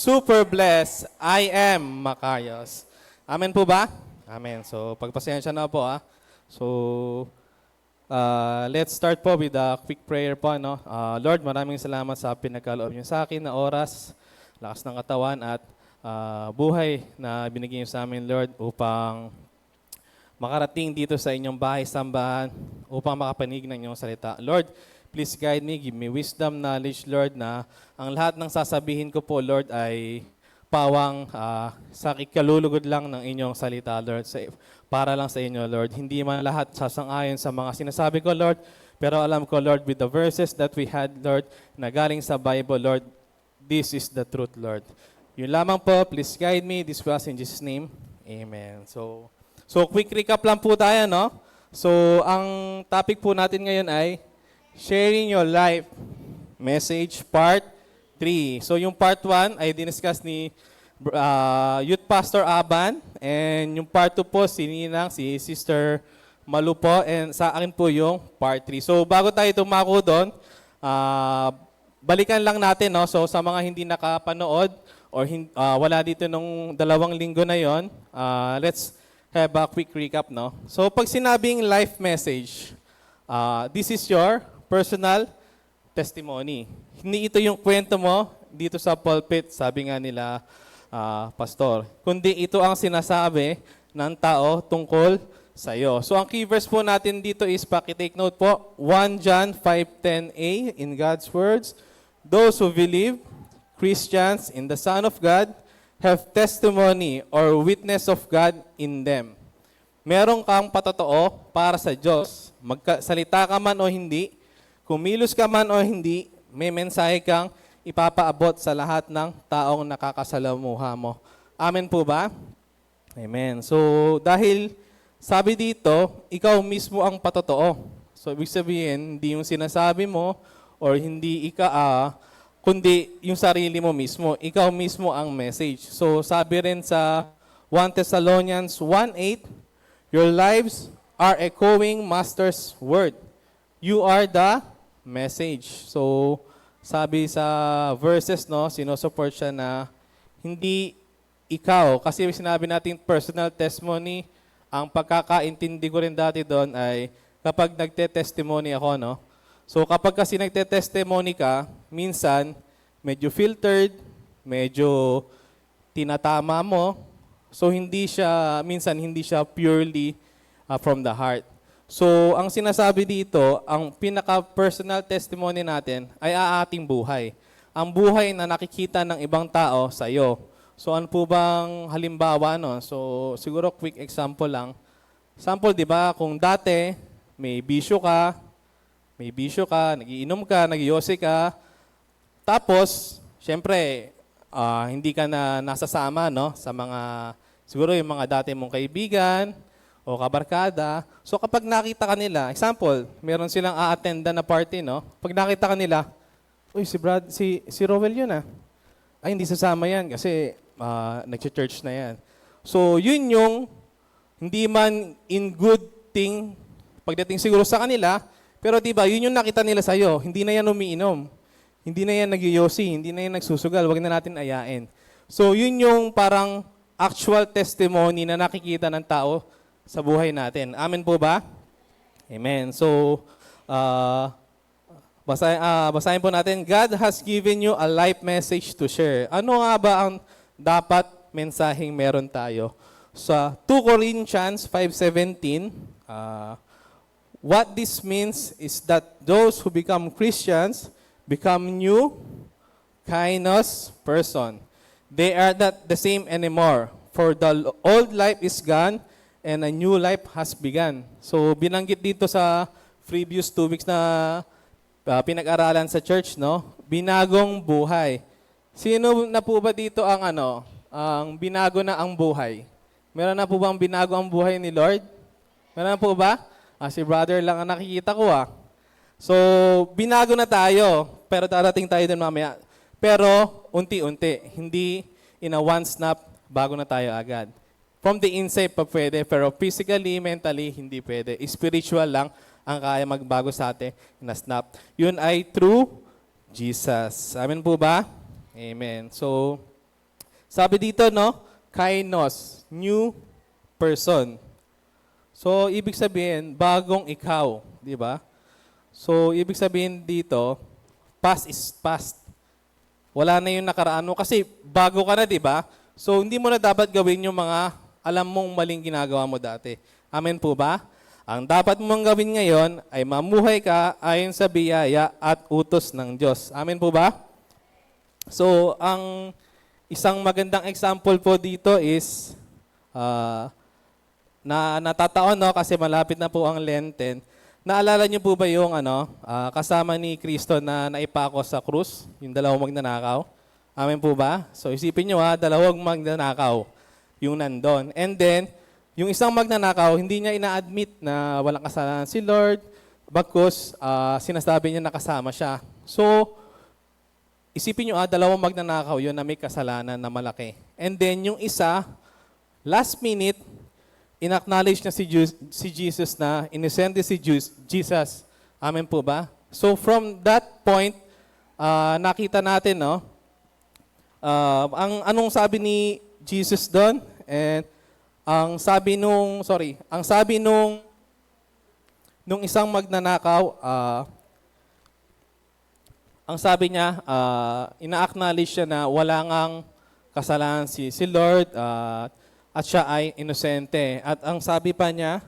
super blessed. I am Macarius. Amen po ba? Amen. So, pagpasensya na po So, let's start po with a quick prayer po. No? Lord, maraming salamat sa pinagkaloob niyo sa akin na oras, lakas ng katawan at buhay na binigay niyo sa amin, Lord, upang makarating dito sa inyong bahay-sambahan upang makapanig ng inyong salita. Lord, please guide me, give me wisdom, knowledge, Lord, na ang lahat ng sasabihin ko po, Lord, ay pawang sa ikalulugod lang ng inyong salita, Lord, para lang sa inyo, Lord. Hindi man lahat sasang-ayon sa mga sinasabi ko, Lord, pero alam ko, Lord, with the verses that we had, Lord, na galing sa Bible, Lord, this is the truth, Lord. Yun lamang po, please guide me. This was in Jesus' name. Amen. So quick recap lang po tayo, no? So, ang topic po natin ngayon ay Sharing Your Life Message Part 3. So, yung Part 1 ay diniscuss ni Youth Pastor Aban. And yung Part 2 po, si Ninang, si Sister Malu po. And sa akin po yung Part 3. So, bago tayo tumako doon, balikan lang natin, no? So, sa mga hindi nakapanood or wala dito nung 2 linggo na yon, let's have a quick recap, no? So, pag sinabing life message, this is your personal testimony. Hindi ito yung kwento mo dito sa pulpit, sabi nga nila, pastor. Kundi ito ang sinasabi ng tao tungkol sa iyo. So, ang key verse po natin dito is, paki-take note po, 1 John 5:10a in God's words, those who believe, Christians in the Son of God, have testimony or witness of God in them. Meron kang patotoo para sa Diyos. Magsalita ka man o hindi, kumilos ka man o hindi, may mensahe kang ipapaabot sa lahat ng taong nakakasalamuha mo. Amen po ba? Amen. So, dahil sabi dito, ikaw mismo ang patotoo. So, ibig sabihin, hindi yung sinasabi mo or hindi kundi yung sarili mo mismo. Ikaw mismo ang message. So, sabi rin sa 1 Thessalonians 1:8, your lives are echoing Master's word. You are the message. So, sabi sa verses, no, sinusupport siya na hindi ikaw. Kasi sinabi natin personal testimony, ang pagkakaintindi ko rin dati doon ay kapag nagte-testimony ako, no, so kapag kasi nagte-testimony ka, minsan medyo filtered, medyo tinatama mo. So minsan hindi siya purely from the heart. So ang sinasabi dito, ang pinaka-personal testimony natin ay ating buhay. Ang buhay na nakikita ng ibang tao sa iyo. So ano po bang halimbawa, no? So siguro quick example lang. Sample, di ba, kung dati may bisyo ka, nagiinom ka, nagyosi ka, tapos, syempre, hindi ka na nasasama, no, sa mga, siguro yung mga dati mong kaibigan o kabarkada. So kapag nakita ka nila, example, meron silang a-attenda na party, no, pag nakita ka nila, uy, si Rowel yun ay hindi sasama yan kasi nag-church na yan. So yun yung, hindi man in good thing, pagdating siguro sa kanila, pero diba, yun yung nakita nila sa'yo. Hindi na yan umiinom. Hindi na yan nagyoyosi. Hindi na yan nagsusugal. Huwag na natin ayain. So, yun yung parang actual testimony na nakikita ng tao sa buhay natin. Amen po ba? Amen. So, basahin po natin. God has given you a life message to share. Ano nga ba ang dapat mensaheng meron tayo? Sa 2 Corinthians 5:17, what this means is that those who become Christians become new, kindness person. They are not the same anymore, for the old life is gone and a new life has begun. So binanggit dito sa previous 2 weeks na pinag-aralan sa church, no? Binagong buhay. Sino na po ba dito ang ang binago na ang buhay? Meron na po bang binago ang buhay ni Lord? Meron na po ba? Si brother lang ang nakikita ko So, binago na tayo, pero darating tayo din mamaya. Pero, unti-unti, hindi in a one snap, bago na tayo agad. From the inside pa pwede, pero physically, mentally, hindi pwede. Spiritual lang ang kaya magbago sa atin na snap. Yun ay through Jesus. Amen po ba? Amen. So, Sabi dito, no? Kainos, new person. So, ibig sabihin, bagong ikaw, di ba? So, ibig sabihin dito, past is past. Wala na yung nakaraan mo kasi bago ka na, di ba? So, hindi mo na dapat gawin yung mga alam mong maling ginagawa mo dati. Amen po ba? Ang dapat mong gawin ngayon ay mamuhay ka ayon sa biyaya at utos ng Diyos. Amen po ba? So, ang isang magandang example po dito is, na natataon, no, kasi malapit na po ang Lenten. Naalala niyo po ba yung kasama ni Kristo na naipako sa krus, yung dalawang magnanakaw? Amen po ba? So isipin niyo dalawang magnanakaw yung nandun. And then, yung isang magnanakaw, hindi niya ina-admit na walang kasalanan si Lord, bagkus sinasabi niya na kasama siya. So, isipin niyo dalawang magnanakaw yun na may kasalanan na malaki. And then, yung isa, last minute, in-acknowledge na si Jesus na inosente si Jesus. Amen po ba? So from that point, nakita natin, no? Anong sabi ni Jesus doon? And ang sabi nung isang magnanakaw, ang sabi niya, ina-acknowledge siya na wala ngang kasalanan si Lord, at siya ay inosente. At ang sabi pa niya,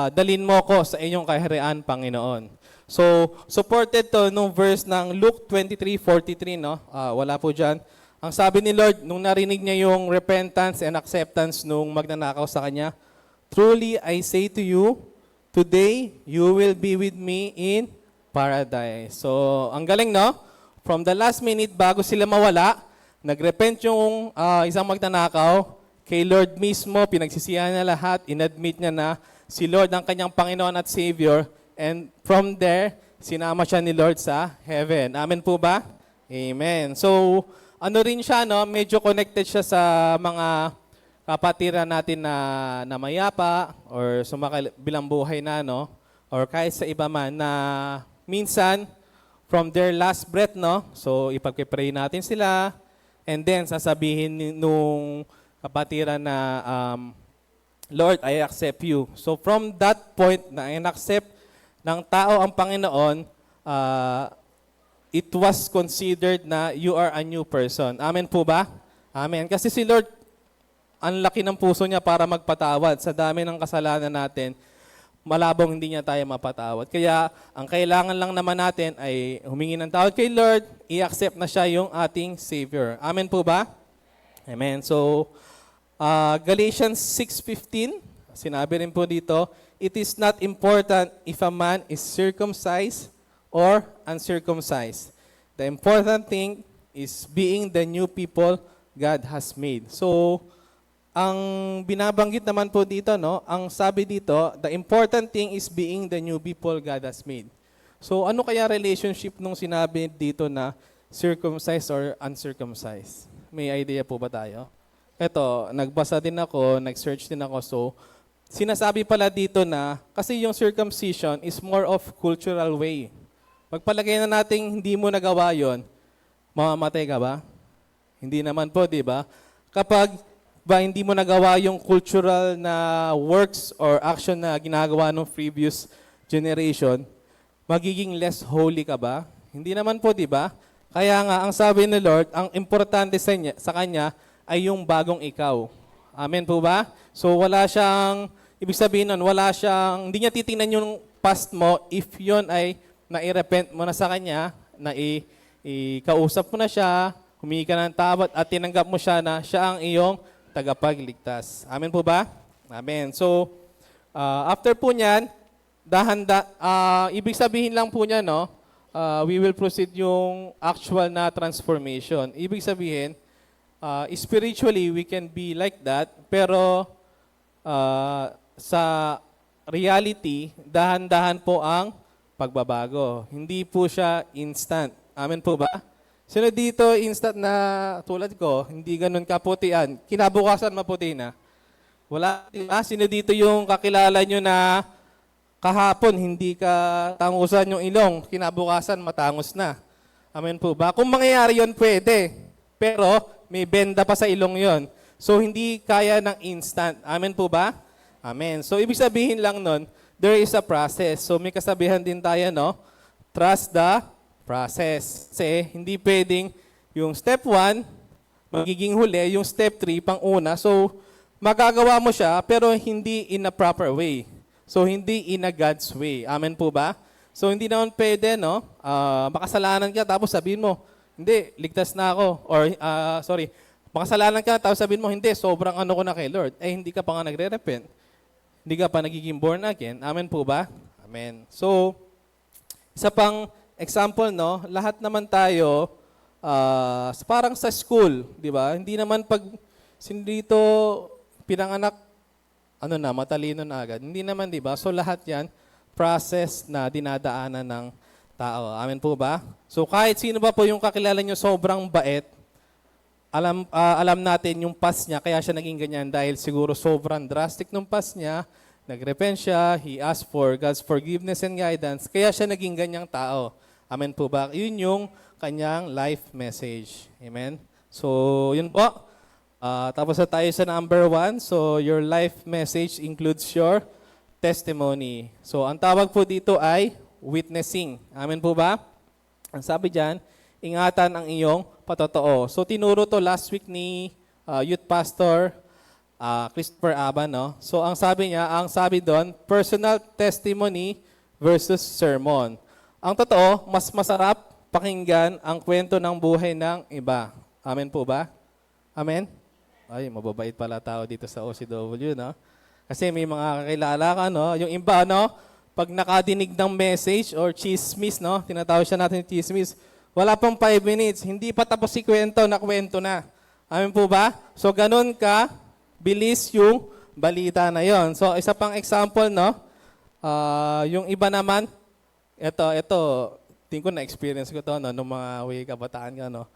dalin mo ko sa inyong kaharian, Panginoon. So, supported to nung verse ng Luke 23:43, no? Wala po dyan. Ang sabi ni Lord, nung narinig niya yung repentance and acceptance nung magnanakaw sa kanya, truly I say to you, today you will be with me in paradise. So, ang galing, no? From the last minute, bago sila mawala, nagrepent yung isang magnanakaw, kay Lord mismo, pinagsisihan niya lahat, inadmit niya na si Lord ang kanyang Panginoon at Savior, and from there, sinama siya ni Lord sa heaven. Amen po ba? Amen. So, ano rin siya, no? Medyo connected siya sa mga kapatiran natin na mayapa or sumakabilang buhay na, no? Or kahit sa iba man na minsan, from their last breath, no? So, ipag-pray natin sila, and then sasabihin nung kapatiran na, Lord, I accept you. So from that point na in-accept ng tao ang Panginoon, it was considered na you are a new person. Amen po ba? Amen. Kasi si Lord, ang laki ng puso niya para magpatawad. Sa dami ng kasalanan natin, malabong hindi niya tayo mapatawad. Kaya ang kailangan lang naman natin ay humingi ng tawad kay Lord, i-accept na siya yung ating Savior. Amen po ba? Amen. So, Galatians 6:15, sinabi rin po dito, it is not important if a man is circumcised or uncircumcised. The important thing is being the new people God has made. So, ang binabanggit naman po dito, no, ang sabi dito, the important thing is being the new people God has made. So, ano kaya relationship nung sinabi dito na circumcised or uncircumcised? May idea po ba tayo? Eto, nagbasa din ako, nag-search din ako. So, sinasabi pala dito na, kasi yung circumcision is more of cultural way. Pagpalagay na natin hindi mo nagawa yon, mamamatay ka ba? Hindi naman po, di ba? Kapag hindi mo nagawa yung cultural na works or action na ginagawa ng previous generation, magiging less holy ka ba? Hindi naman po, di ba? Kaya nga, ang sabi ni Lord, ang importante sa kanya ay yung bagong ikaw. Amen po ba? So wala siyang, ibig sabihin nun, hindi niya titingnan yung past mo if yon ay nai-repent mo na sa kanya, na ikausap mo na siya, humingi ka ng tawad at tinanggap mo siya na siya ang iyong tagapagligtas. Amen po ba? Amen. So, after po niyan, ibig sabihin lang po niya, no, we will proceed yung actual na transformation. Ibig sabihin, spiritually, we can be like that, pero sa reality, dahan-dahan po ang pagbabago. Hindi po siya instant. Amen po ba? Sino dito instant na tulad ko, hindi ganun kaputian, kinabukasan maputi na? Wala. Sino dito yung kakilala nyo na kahapon hindi ka tangusan yung ilong, kinabukasan matangos na? Amen po ba? Kung mangyayari yun, pwede. Pero may benda pa sa ilong yon. So, hindi kaya ng instant. Amen po ba? Amen. So, ibig sabihin lang nun, there is a process. So, may kasabihan din tayo, no? Trust the process. Kasi, hindi pwedeng yung step 1, magiging huli, yung step 3, pang una. So, magagawa mo siya, pero hindi in a proper way. So, hindi in a God's way. Amen po ba? So, hindi naman pwede, no? Makasalanan ka, tapos sabihin mo, hindi, ligtas na ako. Or, makasalanan ka, tapos sabihin mo, hindi, sobrang ano ko na kay Lord. Eh, hindi ka pa nga nagre-repent. Hindi ka pa nagiging born again. Amen po ba? Amen. So, isa pang example, no? Lahat naman tayo, parang sa school, di ba? Hindi naman pag dito pinanganak, matalino na agad. Hindi naman, di ba? So lahat yan, process na dinadaanan ng tao. Amen po ba? So kahit sino ba po yung kakilala nyo sobrang bait, alam natin yung past niya, kaya siya naging ganyan dahil siguro sobrang drastic nung past niya, nagrepent siya, he asked for God's forgiveness and guidance, kaya siya naging ganyang tao. Amen po ba? Yun yung kanyang life message. Amen? So, yun po. Tapos na tayo sa number 1. So, your life message includes your testimony. So, ang tawag po dito ay witnessing. Amen po ba? Ang sabi dyan, ingatan ang iyong patotoo. So, tinuro to last week ni youth pastor Christopher Aba, no? So, ang sabi doon, personal testimony versus sermon. Ang totoo, mas masarap pakinggan ang kwento ng buhay ng iba. Amen po ba? Amen? Ay, mababait pala tao dito sa OCW, no? Kasi may mga kakilala ka, no? Yung iba, no? Pag nakadinig ng message or chismis, no? Tinatawag siya natin chismis. Wala pang 5 minutes. Hindi pa tapos si kwento na. Amen po ba? So, ganun ka, bilis yung balita na yon. So, isa pang example, no? Yung iba naman, ito, tingin ko na-experience ko to, no, nung mga way kabataan ka, no.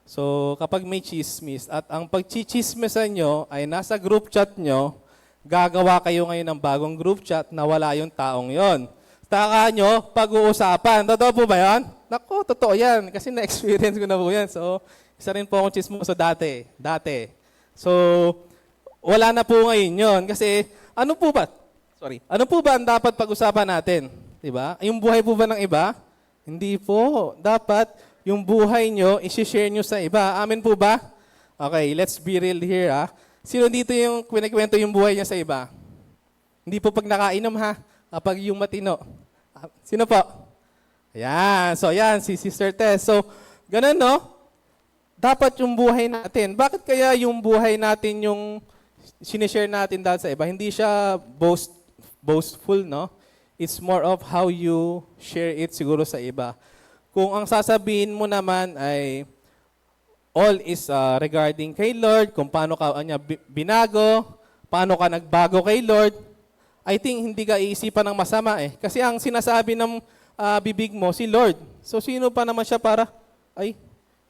So, kapag may chismis, at ang pagchichismisan nyo ay nasa group chat nyo, gagawa kayo ngayon ng bagong group chat na wala yung taong yon. Taka nyo, pag-uusapan. Totoo po ba yan? Naku, totoo yan. Kasi na-experience ko na po yan. So, isa rin po akong chismoso dati. So, wala na po ngayon yun. Kasi, ano po ba ang dapat pag-usapan natin? Diba? Yung buhay po ba ng iba? Hindi po. Dapat yung buhay nyo, isi-share nyo sa iba. Amen po ba? Okay, let's be real here, ha? Sino dito yung kwento yung buhay niya sa iba? Hindi po pag nakainom, ha? Kapag yung matino. Sino po? Ayan. So, yan, si Sister Tess. So, ganun, no? Dapat yung buhay natin. Bakit kaya yung buhay natin yung sinishare natin dahil sa iba? Hindi siya boastful, no? It's more of how you share it siguro sa iba. Kung ang sasabihin mo naman ay all is regarding kay Lord, kung paano ka binago, paano ka nagbago kay Lord, I think hindi ka iisipan ng masama eh. Kasi ang sinasabi ng bibig mo, si Lord. So sino pa naman siya para,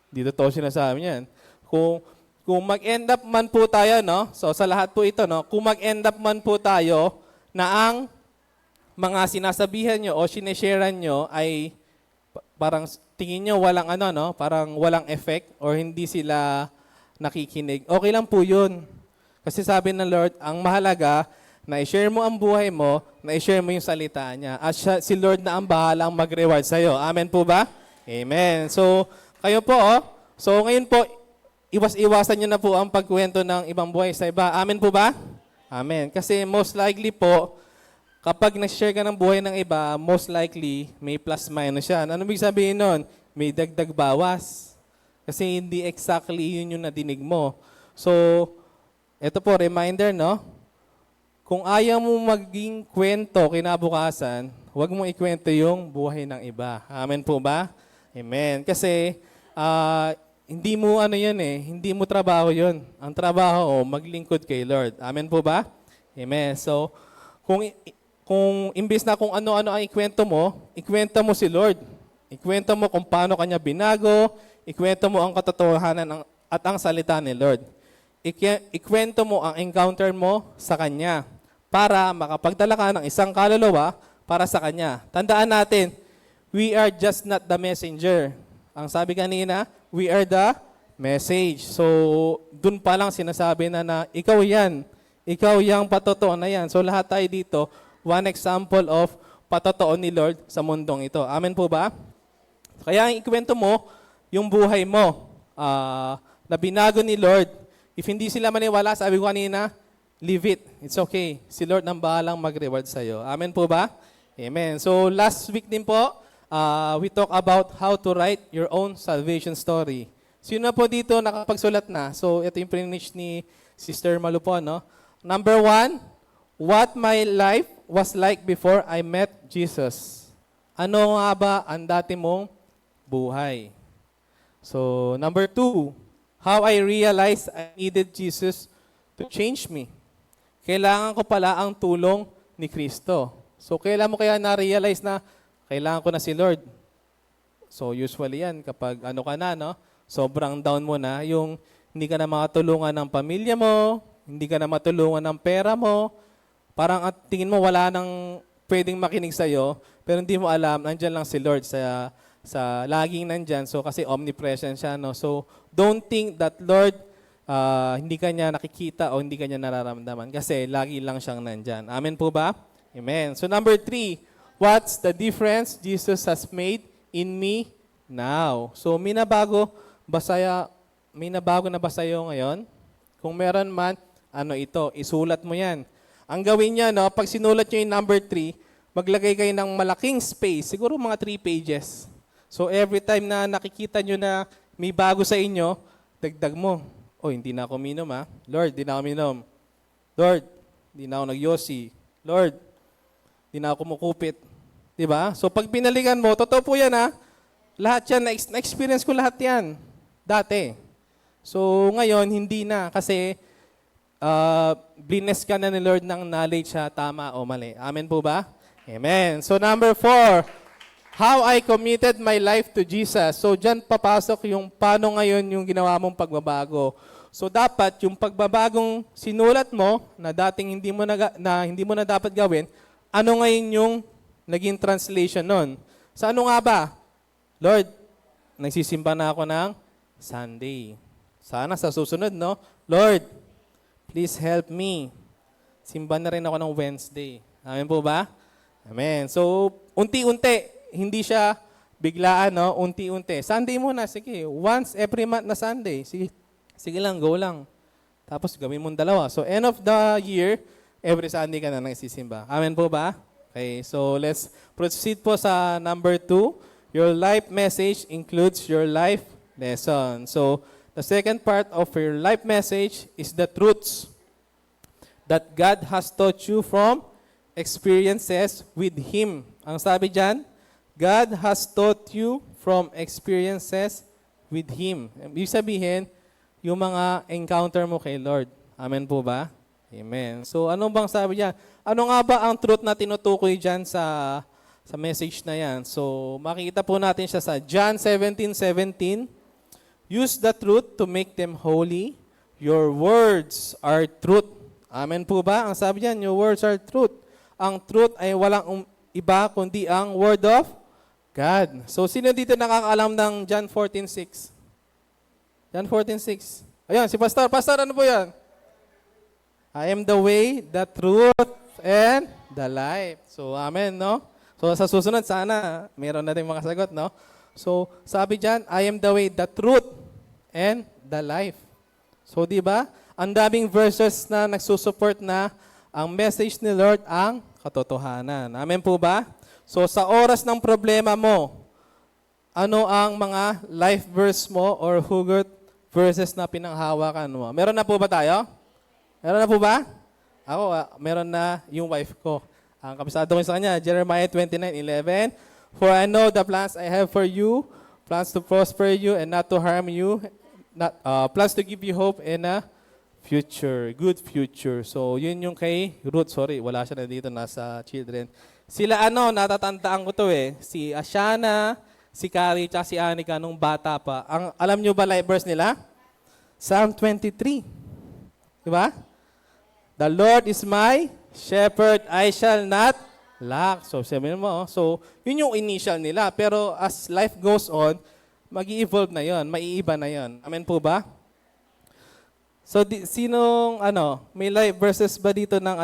dito to sinasabi niyan. Kung mag-end up man po tayo, no? So sa lahat po ito, no? Kung mag-end up man po tayo na ang mga sinasabihan nyo o sinesharean nyo ay parang tingin nyo walang parang walang effect or hindi sila nakikinig. Okay lang po yun. Kasi sabi ng Lord, ang mahalaga na i-share mo ang buhay mo, na i-share mo yung salita niya. At si Lord na ang bahalang mag-reward sa'yo. Amen po ba? Amen. So, kayo po, So, ngayon po, iwas-iwasan nyo na po ang pagkwento ng ibang buhay sa iba. Amen po ba? Amen. Kasi most likely po, kapag nag-share ka ng buhay ng iba, most likely, may plus-minus yan. Ano ibig sabihin nun? May dagdag bawas. Kasi hindi exactly yun yung nadinig mo. So, ito po, reminder, no? Kung ayaw mo maging kwento kinabukasan, huwag mong ikwento yung buhay ng iba. Amen po ba? Amen. Kasi, hindi mo hindi mo trabaho yun. Ang trabaho, maglingkod kay Lord. Amen po ba? Amen. So, kung imbis na kung ano-ano ang ikwento mo si Lord. Ikwento mo kung paano kanya binago, ikwento mo ang katotohanan at ang salita ni Lord. Ikwento mo ang encounter mo sa Kanya para makapagdala ka ng isang kaluluwa para sa Kanya. Tandaan natin, we are just not the messenger. Ang sabi kanina, we are the message. So, dun pa lang sinasabi na ikaw yan. Ikaw yung patotoo na yan. So, lahat tayo dito, one example of patotoo ni Lord sa mundong ito. Amen po ba? Kaya ang ikwento mo, yung buhay mo, na binago ni Lord. If hindi sila maniwala, sabi ko kanina, leave it. It's okay. Si Lord nang bahalang mag-reward sa'yo. Amen po ba? Amen. So, last week din po, we talk about how to write your own salvation story. Sino na po dito nakapagsulat na? So, ito yung finish ni Sister Malu po, no? Number 1, what my life was like before I met Jesus. Ano nga ba ang dati mong buhay? So, number 2, how I realized I needed Jesus to change me. Kailangan ko pala ang tulong ni Kristo. So, kailan mo kaya na-realize na kailangan ko na si Lord? So, usually yan kapag ano ka na, no? Sobrang down mo na, yung hindi ka na makatulungan ng pamilya mo, hindi ka na matulungan ng pera mo, parang at tingin mo wala nang pwedeng makinig sa'yo, pero hindi mo alam, nandyan lang si Lord sa laging nandyan. So, kasi omnipresent siya, no? So, don't think that Lord, hindi ka niya nakikita o hindi ka niya nararamdaman kasi lagi lang siyang nandyan. Amen po ba? Amen. So, number 3, what's the difference Jesus has made in me now? So, may nabago na ba sa'yo ngayon? Kung meron man, ano ito? Isulat mo yan. Ang gawin niya, no, pag sinulat niyo yung number 3, maglagay kayo ng malaking space, siguro mga 3 pages. So, every time na nakikita nyo na may bago sa inyo, dagdag mo. Oh, hindi na ako minom, ha? Lord, hindi na ako minom. Lord, hindi na ako nagyosi. Lord, hindi na ako kumukupit. Diba? So, pag pinaligan mo, totoo po yan, ha? Lahat yan, na-experience ko lahat yan. Dati. So, ngayon, hindi na. Kasi, bless ka na ni Lord ng knowledge siya, tama o mali. Amen po ba? Amen. So, number 4, how I committed my life to Jesus. So, dyan papasok yung paano ngayon yung ginawa mong pagbabago. So, dapat yung pagbabagong sinulat mo na dating hindi mo na dapat gawin, ano ngayon yung naging translation nun? Sa ano nga ba? Lord, nagsisimba na ako ng Sunday. Sana sa susunod, no? Lord, please help me. Simba na rin ako ng Wednesday. Amen po ba? Amen. So, unti-unti. Hindi siya biglaan, no? Unti-unti. Sunday muna, sige. Once every month na Sunday. Sige lang, go lang. Tapos gawin mong 2. So, end of the year, every Sunday ka na nagsisimba. Amen po ba? Okay, so let's proceed po sa number 2. Your life message includes your life lesson. So, the second part of your life message is the truths that God has taught you from experiences with Him. Ang sabi dyan, God has taught you from experiences with Him. Ibig sabihin, yung mga encounter mo kay Lord. Amen po ba? Amen. So, ano bang sabi dyan? Ano nga ba ang truth na tinutukoy dyan sa message na yan? So, makikita po natin siya sa John 17:17. Use the truth to make them holy. Your words are truth. Amen po ba? Ang sabi dyan, your words are truth. Ang truth ay walang iba kundi ang word of God. So, sino dito nakakaalam ng John 14:6? John 14:6. Ayun, si Pastor. Pastor, ano po yan? I am the way, the truth, and the life. So, amen, no? So, sa susunod, sana meron natin mga sagot, no? So, sabi dyan, I am the way, the truth, and the life. So, di ba? Ang daming verses na nagsusupport na ang message ni Lord ang katotohanan. Amen po ba? So, sa oras ng problema mo, ano ang mga life verse mo or hugot verses na pinanghawakan mo? Meron na po ba tayo? Meron na po ba? Ako, meron na yung wife ko. Ang kabisado ko sa kanya, Jeremiah 29:11. For I know the plans I have for you, plans to prosper you and not to harm you, plans to give you hope and a future, good future. So, yun yung kay Ruth. Sorry, wala siya na dito, nasa children. Sila natatandaan ko to eh. Si Ashana, si Carrie, tsaka si Anika nung bata pa. Alam nyo ba life verse nila? Psalm 23. Diba? The Lord is my shepherd, I shall not lack. So, sabihin mo, so, yun yung initial nila. Pero as life goes on, mag-evolve na yon, maiiba na yon. Amen po ba? So, sinong, may live verses ba dito ng,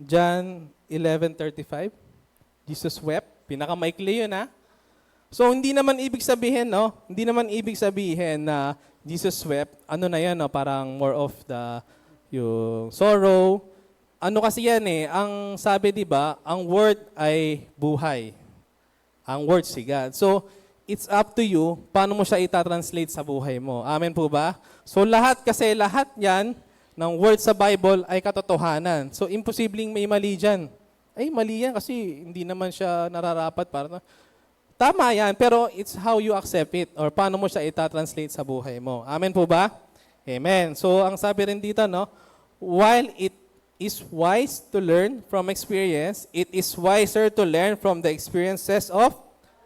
John 11:35? Jesus wept. Pinakamaikli yun, ha? So, hindi naman ibig sabihin, no? Hindi naman ibig sabihin na Jesus wept. Ano na yan, no? Parang more of yung sorrow. Ano kasi yan, eh? Ang sabi, di ba, ang word ay buhay. Ang word si God. So, it's up to you paano mo siya itatranslate sa buhay mo. Amen po ba? So lahat yan ng word sa Bible ay katotohanan. So imposibleng may mali dyan. Ay, mali yan kasi hindi naman siya nararapat para. Tama yan, pero it's how you accept it or paano mo siya itatranslate sa buhay mo. Amen po ba? Amen. So ang sabi rin dito, no, while it is wise to learn from experience, it is wiser to learn from the experiences of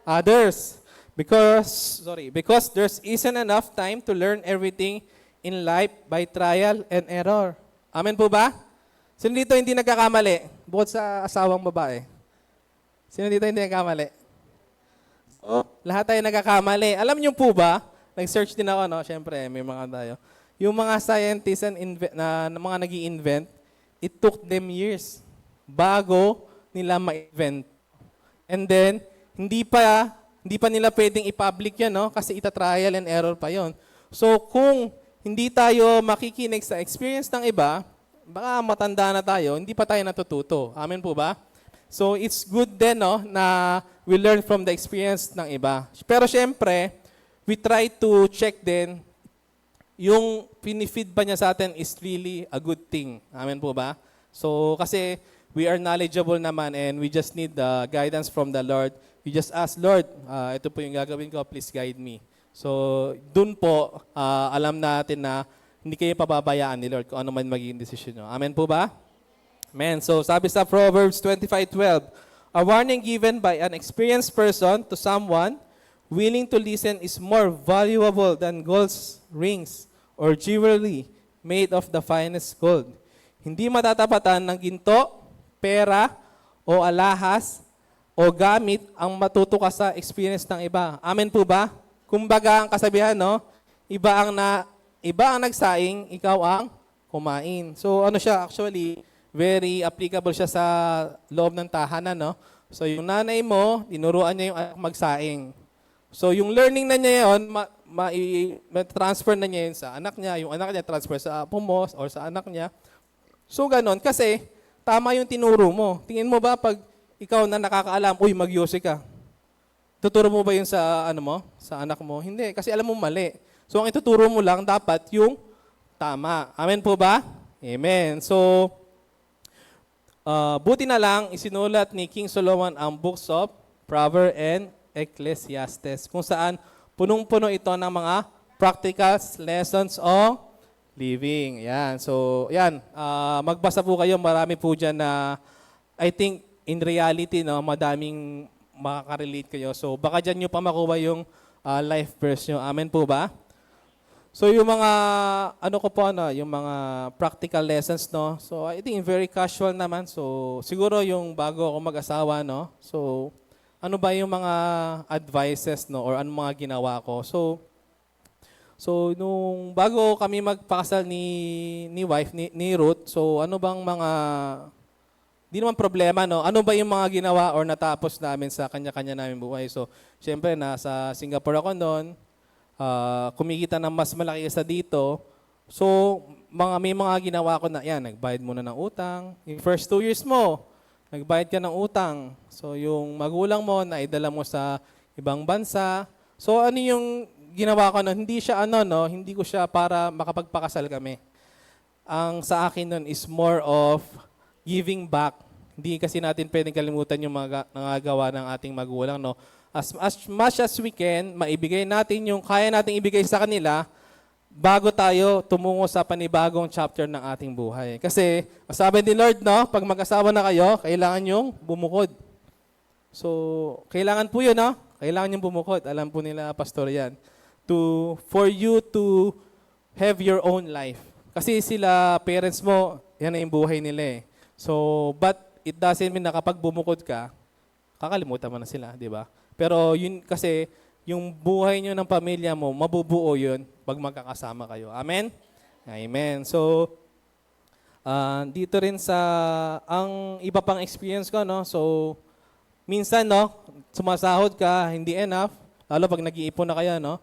others. Because there isn't enough time to learn everything in life by trial and error. Amen po ba? Sino dito hindi nagkakamali? Bukod sa asawang babae. Sino dito hindi nagkakamali? Lahat tayo nagkakamali. Alam niyo po ba, nag-search din ako, no? Siyempre, may mga tayo. Yung mga scientists na mga nag-i-invent, it took them years bago nila ma-invent. And then, hindi pa nila pwedeng i-public yan, no? Kasi ita-trial and error pa yon. So, kung hindi tayo makikinig sa experience ng iba, baka matanda na tayo, hindi pa tayo natututo. Amen po ba? So, it's good din, no, na we learn from the experience ng iba. Pero syempre, we try to check din yung pinifeed ba niya sa atin is really a good thing. Amen po ba? So, kasi we are knowledgeable naman and we just need the guidance from the Lord. We just ask, Lord, ito po yung gagawin ko, please guide me. So, dun po, alam natin na hindi kayo pababayaan ni Lord kung ano man magiging desisyon nyo. Amen po ba? Amen. So, sabi sa Proverbs 25:12, a warning given by an experienced person to someone willing to listen is more valuable than gold rings or jewelry made of the finest gold. Hindi matatapatan ng ginto, pera, o alahas, o gamit ang matuto ka sa experience ng iba. Amen po ba? Kumbaga ang kasabihan, no? Iba ang nagsaing, ikaw ang kumain. So ano siya, actually, very applicable siya sa loob ng tahanan, no? So yung nanay mo, tinuruan niya yung anak magsaing. So yung learning na niya yun, ma-transfer na niya yun sa anak niya, yung anak niya transfer sa apo mo or sa anak niya. So ganon, kasi tama yung tinuro mo. Tingin mo ba pag ikaw na nakakaalam, uy, mag-yosi ka. Tuturo mo ba yun sa, sa anak mo? Hindi, kasi alam mo mali. So, ang ituturo mo lang dapat yung tama. Amen po ba? Amen. So, buti na lang, isinulat ni King Solomon ang books of Proverbs and Ecclesiastes, kung saan punong-puno ito ng mga practical lessons of living. Yan. So, yan. Magbasa po kayo. Marami po dyan na, I think, in reality, no, madaming makaka-relate kayo. So, baka dyan nyo pa makuha yung life verse nyo. Amen po ba? So, yung mga, yung mga practical lessons, no? So, I think very casual naman. So, siguro yung bago ako mag-asawa, no? So, ano ba yung mga advices, no? Or ano mga ginawa ko? So, nung bago kami magpakasal ni wife, ni Ruth, so, ano bang mga di naman problema, no? Ano ba yung mga ginawa or natapos namin sa kanya-kanya namin buhay? So, syempre, nasa Singapore ako noon. Kumikita ng mas malaki sa dito. So, may mga ginawa ko na, yan, nagbayad muna ng utang. Yung first 2 years mo, nagbayad ka ng utang. So, yung magulang mo, naidala mo sa ibang bansa. So, ano yung ginawa ko noon? Hindi siya hindi ko siya para makapagpakasal kami. Ang sa akin noon is more of giving back. Hindi kasi natin pwedeng kalimutan yung mga nangagawa ng ating magulang, no? As much as we can, maibigay natin yung kaya nating ibigay sa kanila bago tayo tumungo sa panibagong chapter ng ating buhay. Kasi, sabi ni Lord, no? Pag mag-asawa na kayo, kailangan yung bumukod. So, kailangan po yun, no? Kailangan yung bumukod. Alam po nila, pastor yan. For you to have your own life. Kasi sila, parents mo, yan na yung buhay nila eh. So, but it doesn't mean na kapag bumukod ka, kakalimutan mo na sila, di ba? Pero yun kasi, yung buhay nyo ng pamilya mo, mabubuo yun pag magkakasama kayo. Amen? Amen. So, dito rin sa, ang iba pang experience ko, no? So, minsan, no, sumasahod ka, hindi enough, lalo pag nag-iipon na kaya, no?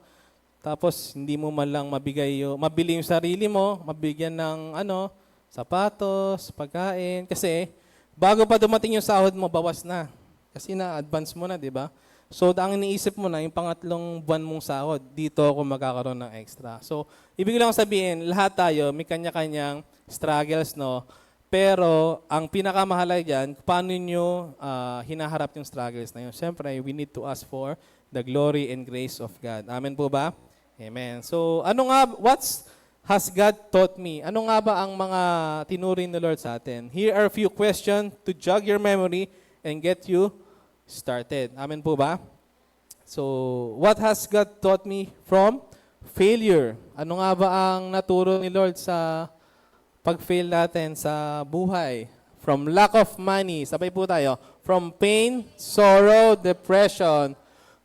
Tapos, hindi mo man lang mabili yung sarili mo, mabigyan ng, sapatos, pagkain. Kasi, bago pa dumating yung sahod mo, bawas na. Kasi na-advance mo na, di ba? So, ang iniisip mo na, yung pangatlong buwan mong sahod, dito ako magkakaroon ng extra. So, ibig lang sabihin, lahat tayo, may kanya-kanyang struggles, no? Pero, ang pinakamahalaga dyan, paano nyo hinaharap yung struggles na yun? Siyempre, we need to ask for the glory and grace of God. Amen po ba? Amen. So, has God taught me? Ano nga ba ang mga tinuring ni Lord sa atin? Here are a few questions to jog your memory and get you started. Amen po ba? So, what has God taught me from failure? Ano nga ba ang naturo ni Lord sa pag-fail natin sa buhay? From lack of money, sabay po tayo. From pain, sorrow, depression,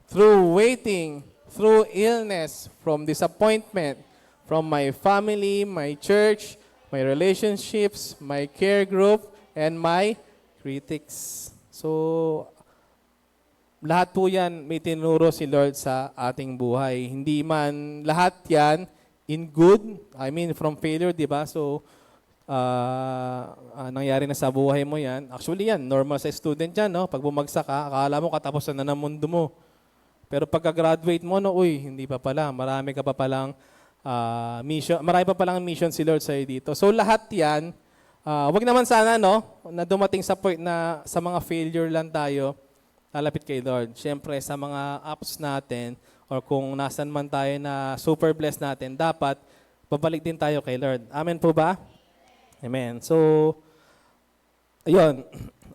through waiting, through illness, from disappointment, from my family, my church, my relationships, my care group, and my critics. So, lahat po yan may tinuro si Lord sa ating buhay. Hindi man lahat yan in good, from failure, di ba? So, nangyari na sa buhay mo yan. Actually yan, normal sa student yan, no? Pag bumagsak ka, akala mo katapusan na ng mundo mo. Pero pagka-graduate mo, hindi pa pala. Marami ka pa palang mission. Marami pa palang mission si Lord sa'yo dito. So lahat yan, wag naman sana, no? Na dumating sa point na sa mga failure lang tayo, lalapit kay Lord. Siyempre, sa mga ups natin, or kung nasan man tayo na super blessed natin, dapat babalik din tayo kay Lord. Amen po ba? Amen. So, ayun.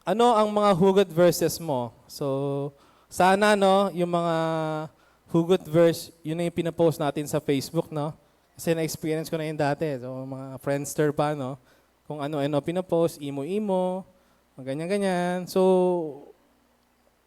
Ano ang mga hugot verses mo? So, sana, no, yung mga hugot verse, yun na yung pinapost natin sa Facebook, no? Kasi na-experience ko na yun dati. So, mga friendster pa, no? Kung ano-ano pinapost, imo-imo, ganyan-ganyan. So,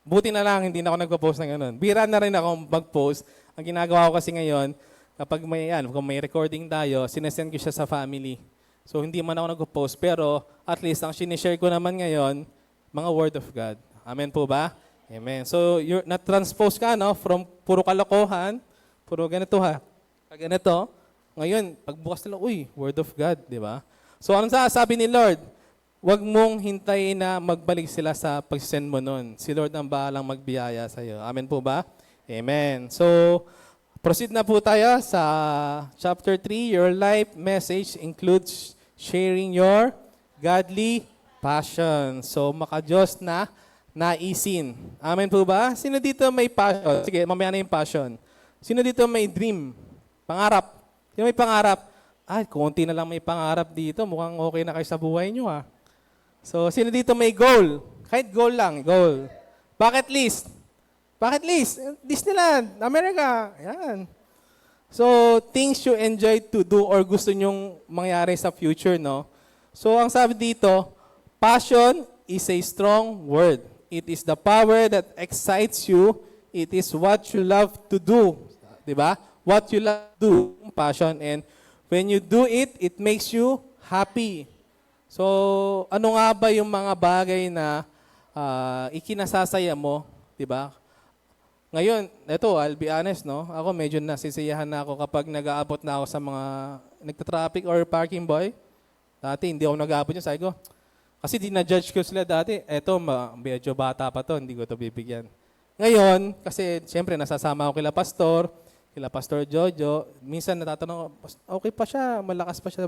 buti na lang, hindi na ako nagpo-post ng ganun. Bira na rin ako mag-post. Ang ginagawa ko kasi ngayon, kung may recording tayo, sinesend ko siya sa family. So, hindi man ako nagpo-post, pero at least ang sinishare ko naman ngayon, mga word of God. Amen po ba? Amen. So, you're na-transpose ka, no? From puro kalokohan, puro ganito ha. Ganito. Ngayon, pagbukas nila, word of God, di ba? So, anong sasabi ni Lord? Huwag mong hintayin na magbalik sila sa pag-send mo nun. Si Lord ang bahalang magbiyaya sa iyo. Amen po ba? Amen. So, proceed na po tayo sa chapter 3. Your life message includes sharing your godly passion. So, maka-Diyos na naisin. Amen po ba? Sino dito may passion? Sige, mamaya na yung passion. Sino dito may dream? Pangarap? Sino may pangarap? Konti na lang may pangarap dito. Mukhang okay na kayo sa buhay nyo, ha? So, sino dito may goal? Kahit goal lang, goal. Bucket list. Bucket list. Disneyland, America. Yan. So, things you enjoy to do or gusto nyong mangyari sa future, no? So, ang sabi dito, passion is a strong word. It is the power that excites you. It is what you love to do. Diba? What you love to do, passion. And when you do it, it makes you happy. So, ano nga ba yung mga bagay na ikinasasaya mo? Diba? Ngayon, I'll be honest, no? Ako medyo nasisiyahan na ako kapag nag-aabot na ako sa mga nagta-traffic or parking boy. Dati, hindi ako nag-aabot yun. Sabi ko, kasi dinajudge ko sila dati, medyo bata pa to, hindi ko to bibigyan. Ngayon, kasi siyempre nasasama ako kila Pastor Jojo, minsan natatanong ko, okay pa siya, malakas pa siya.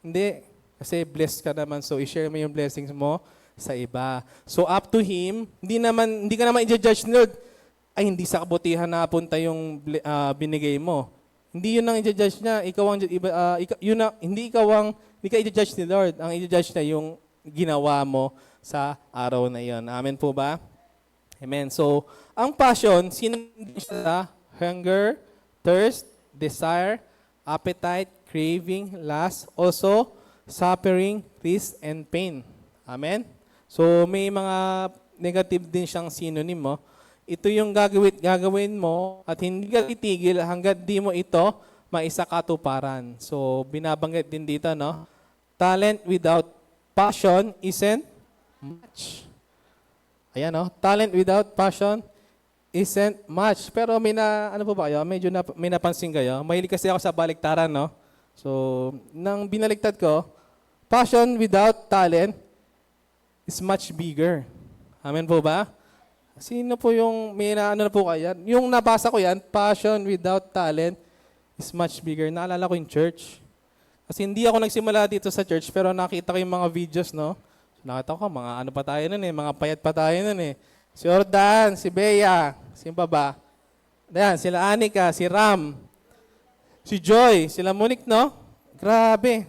Hindi, kasi blessed ka naman, so i-share mo yung blessings mo sa iba. So up to him, hindi ka naman i-judge ni Lord, hindi sa kabutihan napunta yung binigay mo. Hindi yun ang i-judge niya, hindi ka i-judge ni Lord, ang i-judge na yung ginawa mo sa araw na iyon. Amen po ba? Amen. So, ang passion, siya hunger, thirst, desire, appetite, craving, lust, also suffering, risk, and pain. Amen? So, may mga negative din siyang synonym mo. ito yung gagawin mo at hindi ka titigil hanggat di mo ito maisakatuparan. So, binabanggit din dito, no? Talent without passion isn't much. Ayan, no? Talent without passion isn't much. Pero ano po ba kayo? Medyo may napansin kayo. Mahilig kasi ako sa baliktaran, no? So, nang binaliktad ko, passion without talent is much bigger. Amen po ba? Sino po yung, ano na po kaya? Yung nabasa ko yan, passion without talent is much bigger. Naalala ko yung church. Kasi hindi ako nagsimula dito sa church, pero nakita ko yung mga videos, no? So, nakita ko, mga ano pa tayo nun eh, mga payat pa tayo nun eh. Si Jordan, si Bea, sino pa ba? Ayan, sila Anika, si Ram, si Joy, sila Monique, no? Grabe.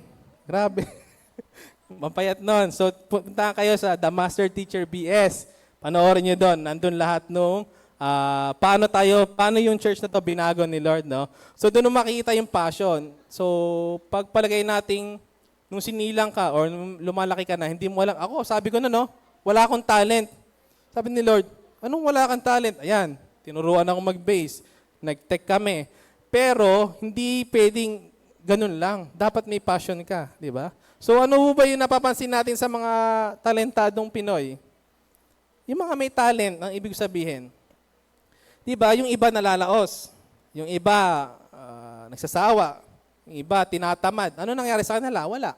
Mapayat nun. So, punta kayo sa The Master Teacher BS. Panoorin nyo doon. Nandun lahat nung paano yung church na to binago ni Lord, no? So, doon makikita yung passion. So, pagpalagay nating nung sinilang ka or nung lumalaki ka na, hindi mo alam. Ako, sabi ko na, no? Wala akong talent. Sabi ni Lord, anong wala kang talent? Ayan, tinuruan ako mag-bass. Nag-tech kami. Pero, hindi pwedeng ganun lang. Dapat may passion ka, di ba? So ano ba yung napapansin natin sa mga talentadong Pinoy? Yung mga may talent, ang ibig sabihin. Di ba, yung iba nalalaos. Yung iba nagsasawa. Yung iba tinatamad. Ano nangyari sa kanila? Wala.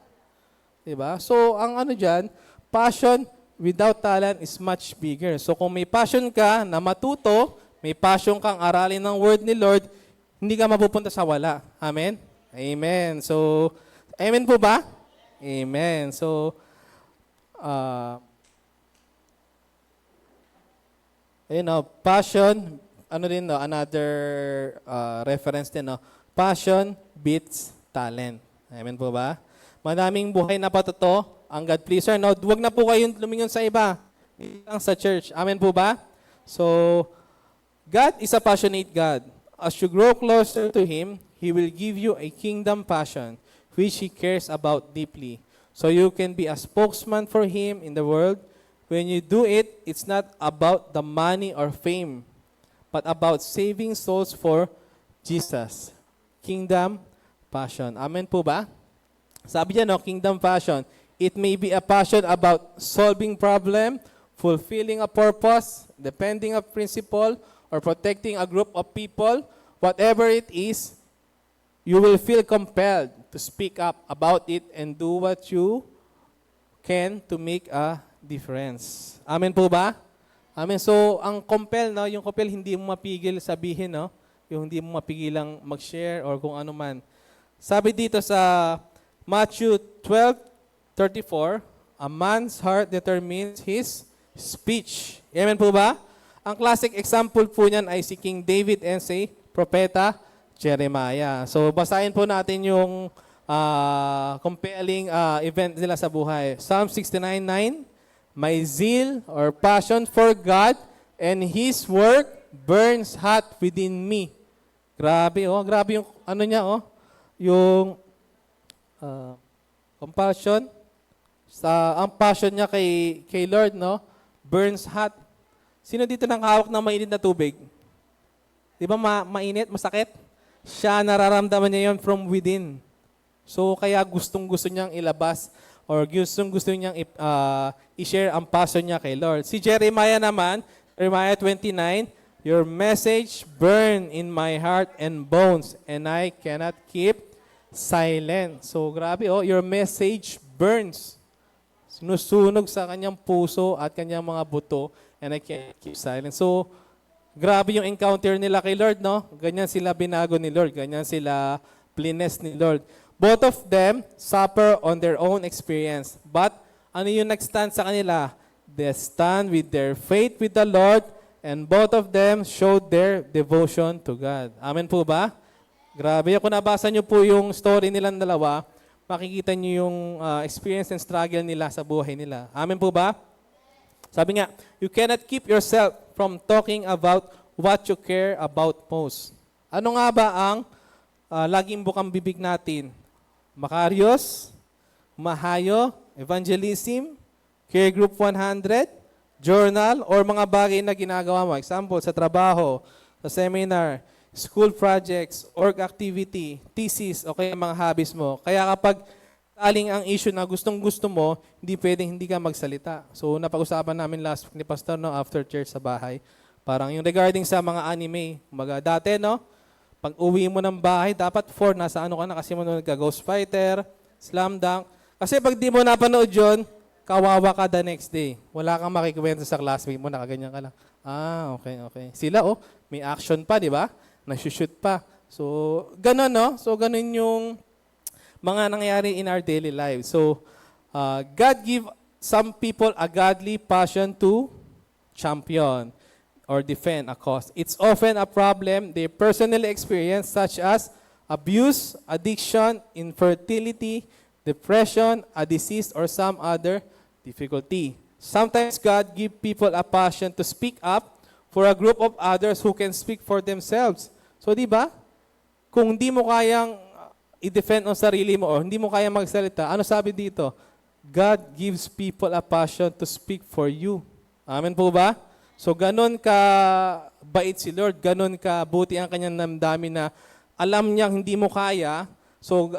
Di ba? So ang ano dyan, passion without talent is much bigger. So kung may passion ka na matuto, may passion kang aralin ng word ni Lord, hindi ka mapupunta sa wala. Amen? Amen. So, amen po ba? Amen. So, passion, ano din, no, another reference din, no? Passion beats talent. Amen po ba? Madaming buhay na patuto, ang God pleaser. No, huwag na po kayong lumingon sa iba. Ang sa church. Amen po ba? So, God is a passionate God. As you grow closer to Him, He will give you a kingdom passion which He cares about deeply. So you can be a spokesman for Him in the world. When you do it, it's not about the money or fame, but about saving souls for Jesus. Kingdom passion. Amen po ba? Sabi niya, no, kingdom passion. It may be a passion about solving problem, fulfilling a purpose, defending a principle, or protecting a group of people. Whatever it is, you will feel compelled to speak up about it and do what you can to make a difference. Amen po ba? Amen. So, ang compel, no, yung compel hindi mo mapigil sabihin, no? Yung hindi mo mapigilang mag-share or kung ano man. Sabi dito sa Matthew 12:34, a man's heart determines his speech. Amen po ba? Ang classic example po niyan ay si King David and si Propeta Jeremiah. So, basahin po natin yung compelling event nila sa buhay. Psalm 69:9, my zeal or passion for God and His work burns hot within me. Grabe, oh. Grabe yung ano niya, oh. Yung compassion. Ang passion niya kay Lord, no? Burns hot. Sino dito nang hawak ng mainit na tubig? Di ba mainit, masakit? Siya, nararamdaman niya yon from within. So, kaya gustong-gusto niyang ilabas or gustong-gusto niyang i-share ang passion niya kay Lord. Si Jeremiah naman, Jeremiah 29, your message burn in my heart and bones, and I cannot keep silent. So, grabe, oh, your message burns. Sinusunog sa kanyang puso at kanyang mga buto, and I can't keep silent. So, grabe yung encounter nila kay Lord, no? Ganyan sila binago ni Lord. Ganyan sila blessed ni Lord. Both of them suffer on their own experience. But ano yung nag-stand sa kanila? They stand with their faith with the Lord, and both of them showed their devotion to God. Amen po ba? Grabe. Kung nabasa nyo po yung story nilang dalawa, makikita nyo yung experience and struggle nila sa buhay nila. Amen po ba? Sabi nga, you cannot keep yourself from talking about what you care about most. Ano nga ba ang laging bukang bibig natin? Makarios, Mahayo, Evangelism, Care Group 100, journal, or mga bagay na ginagawa mo. Example, sa trabaho, sa seminar, school projects, org activity, thesis, o kaya mga hobbies mo. Kaya kapag aling ang issue na gustong-gusto mo, hindi pwedeng hindi ka magsalita. So, napag-usapan namin last week ni Pastor, no, after church sa bahay. Parang yung regarding sa mga anime. Dati, no, pag uwi mo ng bahay, dapat 4, nasa ano ka na kasi manonood ka, Ghost Fighter, Slam Dunk. Kasi pag di mo napanood yun, kawawa ka the next day. Wala kang makikwento sa classmate mo, nakaganyan ka lang. Ah, okay. Sila, may action pa, di ba? Nasushoot pa. So, ganun, no? So, ganun yung mga nangyayari in our daily lives. So, God give some people a godly passion to champion or defend a cause. It's often a problem they personally experience, such as abuse, addiction, infertility, depression, a disease, or some other difficulty. Sometimes God give people a passion to speak up for a group of others who can speak for themselves. So, di ba? Kung di mo kayang i-defend ang sarili mo o hindi mo kayang magsalita, ano sabi dito? God gives people a passion to speak for you. Amen po ba? So, ganun ka bait si Lord, ganun ka buti ang kanyang namdamin na alam niyang hindi mo kaya, so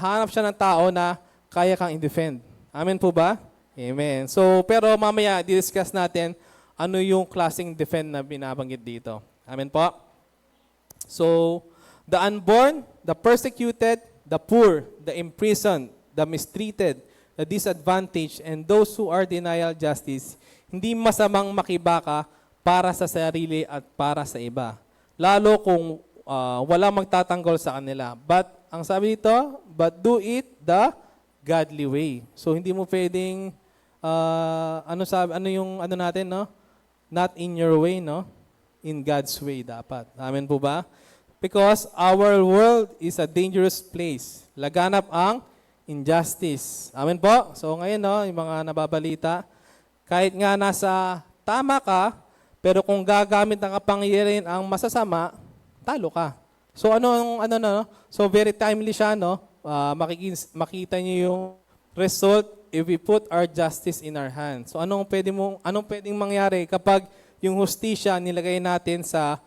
hanap siya ng tao na kaya kang i-defend. Amen po ba? Amen. So, pero mamaya, di-discuss natin ano yung klaseng defend na binabanggit dito. Amen po? So, the unborn, the persecuted, the poor, the imprisoned, the mistreated, the disadvantaged, and those who are denial justice, hindi masamang makibaka para sa sarili at para sa iba. Lalo kung walang magtatanggol sa kanila. But, ang sabi dito, but do it the godly way. So, hindi mo pwedeng, ano natin, no? Not in your way, no? In God's way dapat. Amen po ba? Because our world is a dangerous place. Laganap ang injustice. Amen po? So, ngayon, no, yung mga nababalita, kahit nga nasa tama ka, pero kung gagamit ng kapangyarihan ang masasama, talo ka. So So very timely siya, no? Makita niyo yung result if we put our justice in our hands. So anong pwedeng mangyari kapag yung hustisya nilagay natin sa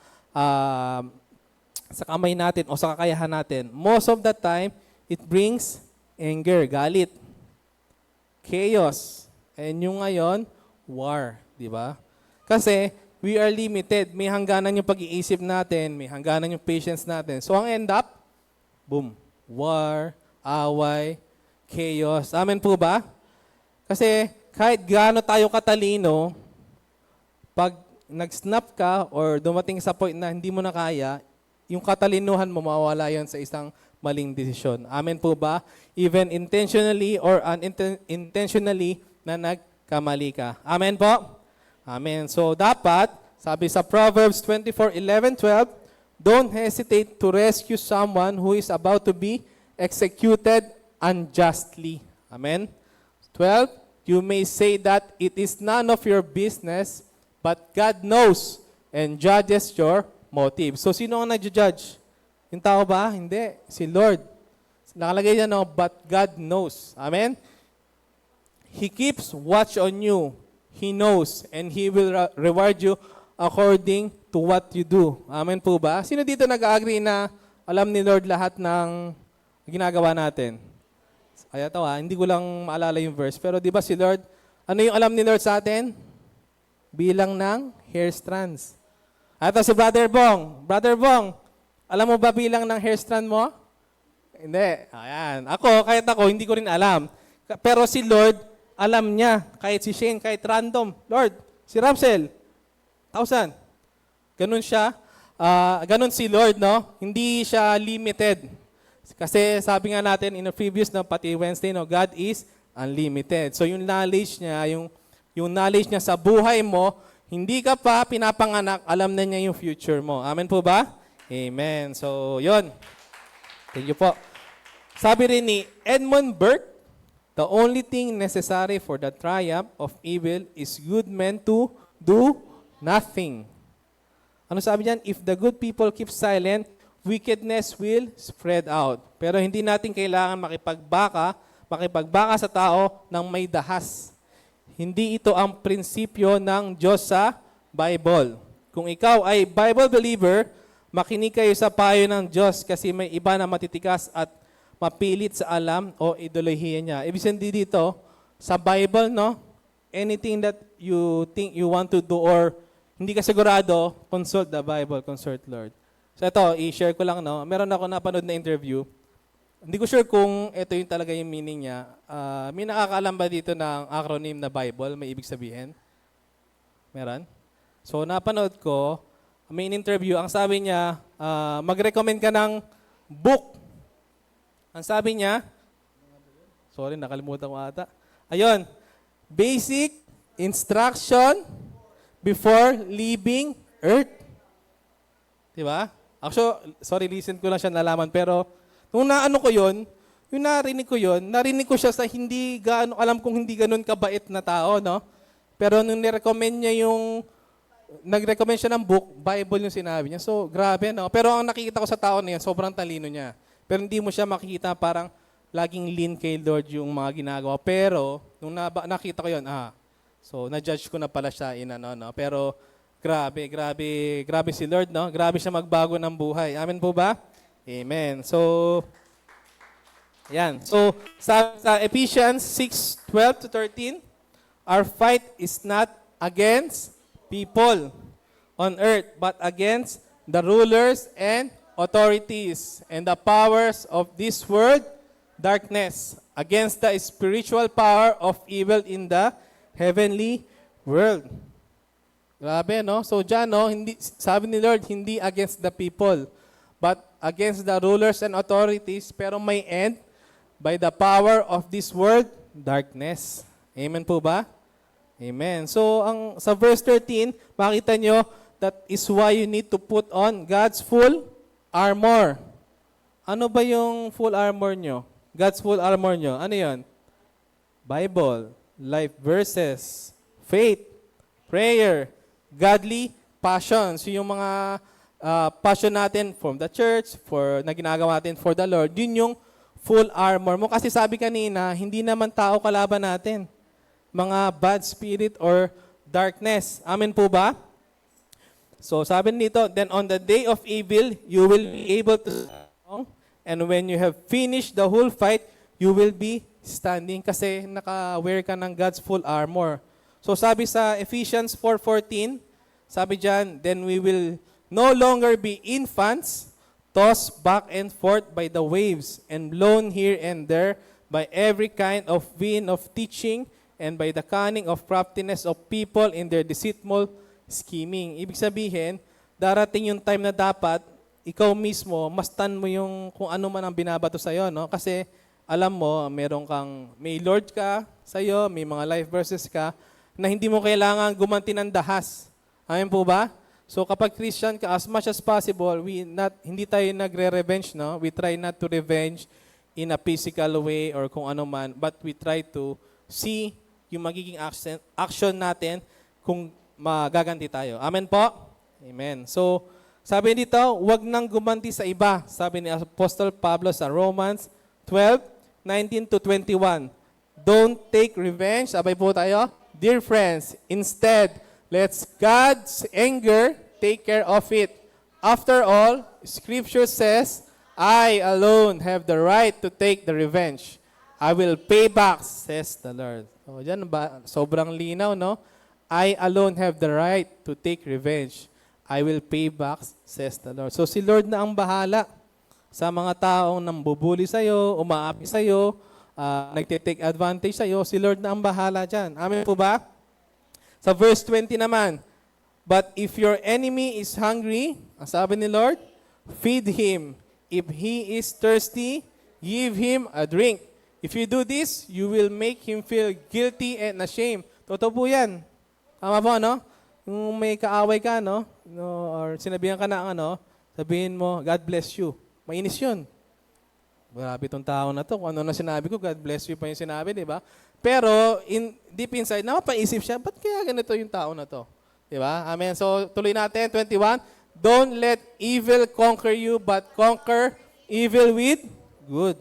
kamay natin o sa kakayahan natin? Most of the time, it brings anger, galit, chaos, and yung ngayon, war, di ba? Kasi we are limited. May hangganan yung pag-iisip natin, may hangganan yung patience natin. So ang end up, boom, war, away, chaos. Amen po ba? Kasi kahit gaano tayo katalino, pag nag-snap ka or dumating sa point na hindi mo na kaya, yung katalinuhan mo mawawala yon sa isang maling desisyon. Amen po ba? Even intentionally or unintentionally na nagkamali ka. Amen po? Amen. So dapat, sabi sa Proverbs 24:11-12, don't hesitate to rescue someone who is about to be executed unjustly. Amen. 12, you may say that it is none of your business, but God knows and judges your motive. So sino ang nag-judge? Yung tao ba? Hindi. Si Lord. Nakalagay niya, no, but God knows. Amen. He keeps watch on you. He knows and He will reward you according to what you do. Amen po ba? Sino dito nag-agree na alam ni Lord lahat ng ginagawa natin? Kaya hindi ko lang maalala yung verse. Pero di ba si Lord, ano yung alam ni Lord sa atin? Bilang ng hair strands. Ito si Brother Bong. Brother Bong, alam mo ba bilang ng hair strand mo? Hindi. Ayan. Kahit ako, hindi ko rin alam. Pero si Lord, alam niya, kahit si Shane, kahit random. Lord, si Ramsel, 1,000. Ganun siya. Ganun si Lord, no? Hindi siya limited. Kasi sabi nga natin in the previous, no, pati Wednesday, no, God is unlimited. So yung knowledge niya, yung knowledge niya sa buhay mo, hindi ka pa pinapanganak, alam na niya yung future mo. Amen po ba? Amen. So, yun. Thank you po. Sabi rin ni Edmund Burke, the only thing necessary for the triumph of evil is good men to do nothing. Ano sabi niyan? If the good people keep silent, wickedness will spread out. Pero hindi natin kailangan makipagbaka sa tao ng may dahas. Hindi ito ang prinsipyo ng Diyos sa Bible. Kung ikaw ay Bible believer, makinig kayo sa payo ng Diyos kasi may iba na matitikas at mapilit sa alam o ideolohiya niya. Ibig sabihin dito, sa Bible, no? Anything that you think you want to do or hindi ka sigurado, consult the Bible, consult Lord. So ito, i-share ko lang, no? Meron ako napanood na interview. Hindi ko sure kung ito yung talaga yung meaning niya. May nakakaalam ba dito ng acronym na Bible? May ibig sabihin? Meron? So napanood ko, may interview, ang sabi niya, mag-recommend ka ng book. Ang sabi niya, sorry, nakalimutan ko ata. Ayun, basic instruction before leaving Earth. Diba? Actually, sorry, listen ko lang siya nalaman. Pero, nung naano ko yun, yung narinig ko siya sa hindi gaano, alam kong hindi ganun kabait na tao, no? Pero nung nirecommend niya nag-recommend siya ng book, Bible yung sinabi niya. So, grabe, no? Pero ang nakikita ko sa tao na yan, sobrang talino niya. Pero hindi mo siya makikita parang laging lean kay Lord yung mga ginagawa. Pero, nung nakita ko yun, so na-judge ko na pala siya no? Pero, grabe si Lord, no? Grabe siya magbago ng buhay. Amen po ba? Amen. So, yan. So, sa Ephesians 6:12-13, our fight is not against people on earth, but against the rulers and authorities and the powers of this world, darkness, against the spiritual power of evil in the heavenly world. Grabe, no? So dyan, no, sabi ni Lord, hindi against the people, but against the rulers and authorities, pero may end by the power of this world, darkness. Amen po ba? Amen. So, sa verse 13, makita nyo, that is why you need to put on God's full armor. Ano ba yung full armor nyo? God's full armor nyo. Ano yun? Bible, life verses, faith, prayer, godly passions. Yung mga passion natin from the church, na ginagawa natin for the Lord, yun yung full armor mo. Kasi sabi kanina, hindi naman tao kalaban natin. Mga bad spirit or darkness. Amen po ba? So sabi nito, then on the day of evil, you will be able to stand. And when you have finished the whole fight, you will be standing kasi naka-wear ka ng God's full armor. So sabi sa Ephesians 4:14, sabi dyan, then we will no longer be infants, tossed back and forth by the waves and blown here and there by every kind of wind of teaching and by the cunning of craftiness of people in their deceitful scheming. Ibig sabihin, darating yung time na dapat ikaw mismo, mastan mo yung kung ano man ang binabato sa'yo, no? Kasi alam mo, may Lord ka sa'yo, may mga life verses ka, na hindi mo kailangan gumanti ng dahas. Amen po ba? So kapag Christian ka, as much as possible, hindi tayo nagre-revenge, no? We try not to revenge in a physical way or kung ano man, but we try to see yung magiging action natin kung magaganti tayo. Amen po? Amen. So, sabi dito, huwag nang gumanti sa iba. Sabi ni Apostle Pablo sa Romans 12:19-21. Don't take revenge. Sabay po tayo. Dear friends, instead, let God's anger take care of it. After all, Scripture says, I alone have the right to take the revenge. I will pay back, says the Lord. So, dyan ba? Sobrang linaw, no? I alone have the right to take revenge. I will pay back, says the Lord. So si Lord na ang bahala sa mga taong nambubuli sa'yo, umaapi sa'yo, nagtitake advantage sa'yo. Si Lord na ang bahala dyan. Amen po ba? Sa verse 20 naman, but if your enemy is hungry, ang sabi ni Lord, feed him. If he is thirsty, give him a drink. If you do this, you will make him feel guilty and ashamed. Totoo po yan. Tama po, no? Kung may kaaway ka, no? Or sinabihan ka na, sabihin mo, God bless you. Mainis yun. Grabe itong tao na to. Kung ano na sinabi ko, God bless you pa yung sinabi, di ba? Pero, deep inside, napapaisip siya, ba't kaya ganito yung tao na to? Di ba? Amen. So, tuloy natin, 21. Don't let evil conquer you, but conquer evil with good.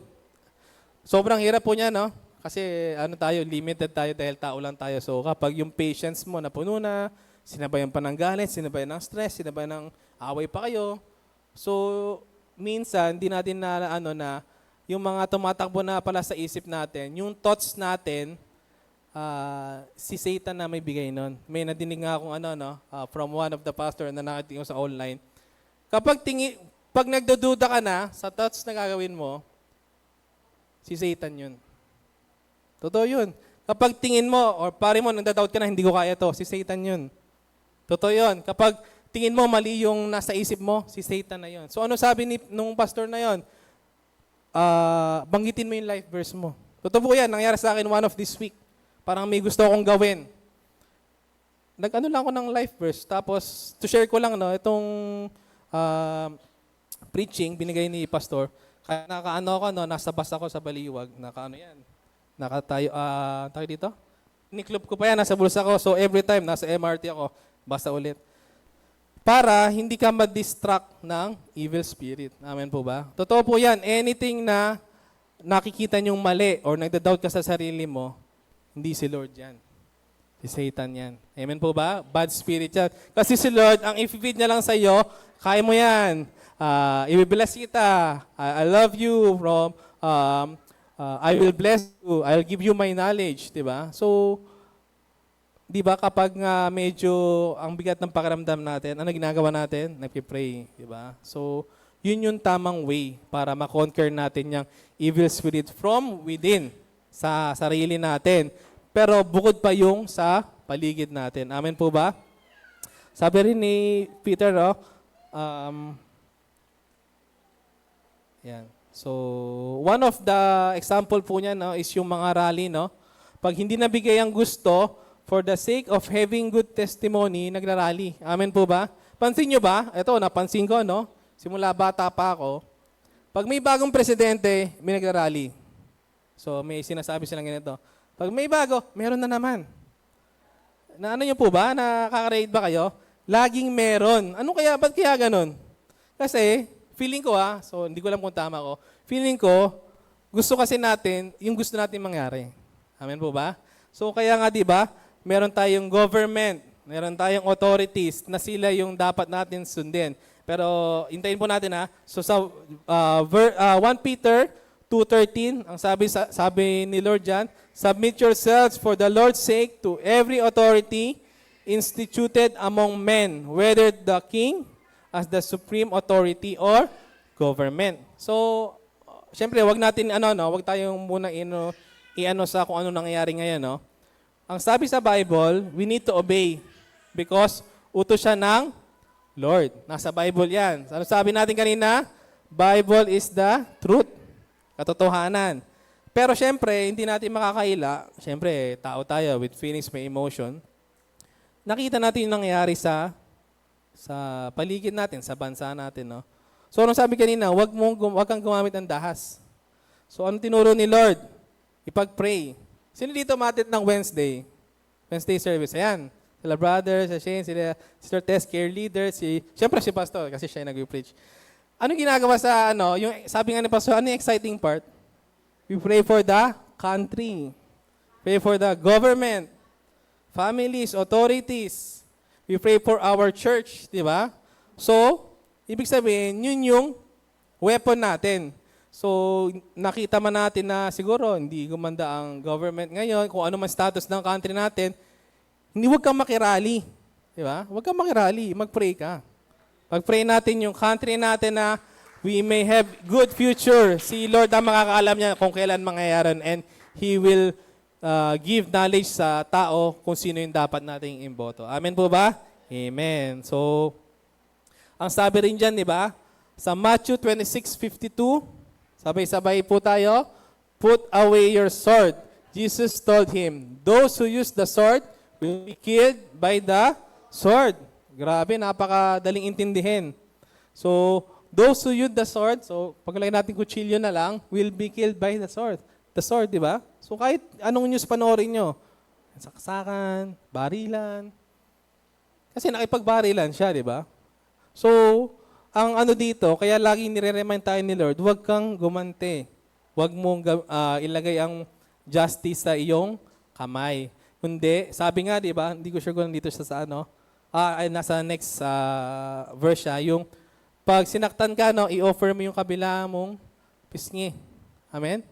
Sobrang hirap po niya, no? Kasi ano tayo, limited tayo dahil tao lang tayo. So kapag yung patience mo napuno na, sinabayan pa ng galit, sinabayan ng stress, sinabayan ng away pa kayo. So minsan, di natin na ano na yung mga tumatakbo na pala sa isip natin, yung thoughts natin, si Satan na may bigay nun. May nadinig nga akong ano, no, from one of the pastor na nakitingin sa online. Pag nagdududa ka na sa thoughts na gagawin mo, si Satan yun. Totoo yun. Kapag tingin mo, or pare mo, nagdadoubt ka na, hindi ko kaya to, si Satan yun. Totoo yun. Kapag tingin mo, mali yung nasa isip mo, si Satan na yun. So ano sabi nung pastor na yun? Banggitin mo yung life verse mo. Totoo po yan, nangyari sa akin one of this week. Parang may gusto akong gawin. Nag-ano lang ako ng life verse. Tapos, to share ko lang, no, itong preaching, binigay ni pastor. Kaya nakaano ako, no, nasa bus ako sa Baliwag. Nakaano yan? Nakatayo, tayo dito? Niklop ko pa yan, nasa bulsa ko. So every time, nasa MRT ako, basta ulit. Para hindi ka ma-distract ng evil spirit. Amen po ba? Totoo po yan. Anything na nakikita niyong mali or nagda-doubt ka sa sarili mo, hindi si Lord yan. Si Satan yan. Amen po ba? Bad spirit yan. Kasi si Lord, ang i-feed niya lang sa iyo, kaya mo yan. I-bless kita. I love you from I will bless you. I will give you my knowledge, 'di ba? So, 'di ba kapag medyo ang bigat ng pakiramdam natin, ano ginagawa natin? Nagpi-pray, 'di ba? So, yun yung tamang way para ma-conquer natin yung evil spirit from within sa sarili natin. Pero bukod pa yung sa paligid natin. Amen po ba? Sabi rin ni Peter, yan. So, one of the example po niya, no, is yung mga rally, no? Pag hindi nabigay ang gusto, for the sake of having good testimony, nagrarally. Amen po ba? Pansin nyo ba? Ito, napansin ko, no? Simula bata pa ako. Pag may bagong presidente, may nagrarally. So, may sinasabi silang ganito. Pag may bago, meron na naman. Na ano nyo po ba? Nakaka-relate ba kayo? Laging meron. Ano kaya? Ba't kaya ganun? Kasi, feeling ko so hindi ko alam kung tama ko, feeling ko, gusto kasi natin, yung gusto natin mangyari. Amen po ba? So kaya nga di ba, meron tayong government, meron tayong authorities na sila yung dapat natin sundin. Pero hintayin po natin So sa 1 Peter 2:13, ang sabi ni Lord John, submit yourselves for the Lord's sake to every authority instituted among men, whether the king as the supreme authority or government. So, syempre, wag natin wag tayong muna iano sa kung ano nangyayari ngayon, no. Ang sabi sa Bible, we need to obey because utos siya ng Lord. Nasa Bible 'yan. Ano sabi natin kanina? Bible is the truth. Katotohanan. Pero syempre, hindi natin makakaila. Syempre, tao tayo with feelings, may emotion. Nakita natin yung nangyayari sa paligid natin, sa bansa natin, no? So, anong sabi kanina? Wag kang gumamit ng dahas. So, anong tinuro ni Lord? Ipag-pray. Sino dito matit ng Wednesday? Wednesday service. Ayan. Sila brother, si Shane, sila Sister Tess, care leader, siyempre si Pastor, kasi siya yung nag-preach. Ano ginagawa sa, yung sabi nga ni Pastor, ano yung exciting part? We pray for the country. Pray for the government, families, authorities. We pray for our church, di ba? So, ibig sabihin, yun yung weapon natin. So, nakita man natin na siguro hindi gumanda ang government ngayon, kung ano man status ng country natin, hindi huwag kang makirally. Di ba? Huwag kang makirally, mag-pray ka. Pag-pray natin yung country natin na we may have good future. Si Lord ang makakaalam niya kung kailan mangyayari and He will give knowledge sa tao kung sino yung dapat nating imboto. Amen po ba? Amen. So, ang sabi rin dyan, di ba? Sa Matthew 26:52, sabay-sabay po tayo, put away your sword. Jesus told him, those who use the sword will be killed by the sword. Grabe, napakadaling intindihin. So, those who use the sword, so paglagay natin kutsilyo na lang, will be killed by the sword. The sword, di ba? So kahit anong news panoorin nyo, saksakan, barilan. Kasi nakipagbarilan siya, di ba? So, ang dito, kaya lagi nire-remind tayo ni Lord, huwag kang gumante. Huwag mong ilagay ang justice sa iyong kamay. Kundi, sabi nga, di ba, hindi ko sure kung nandito siya sa ano, ay nasa next verse siya, yung pag sinaktan ka, no, i-offer mo yung kabila mong pisngi. Amen?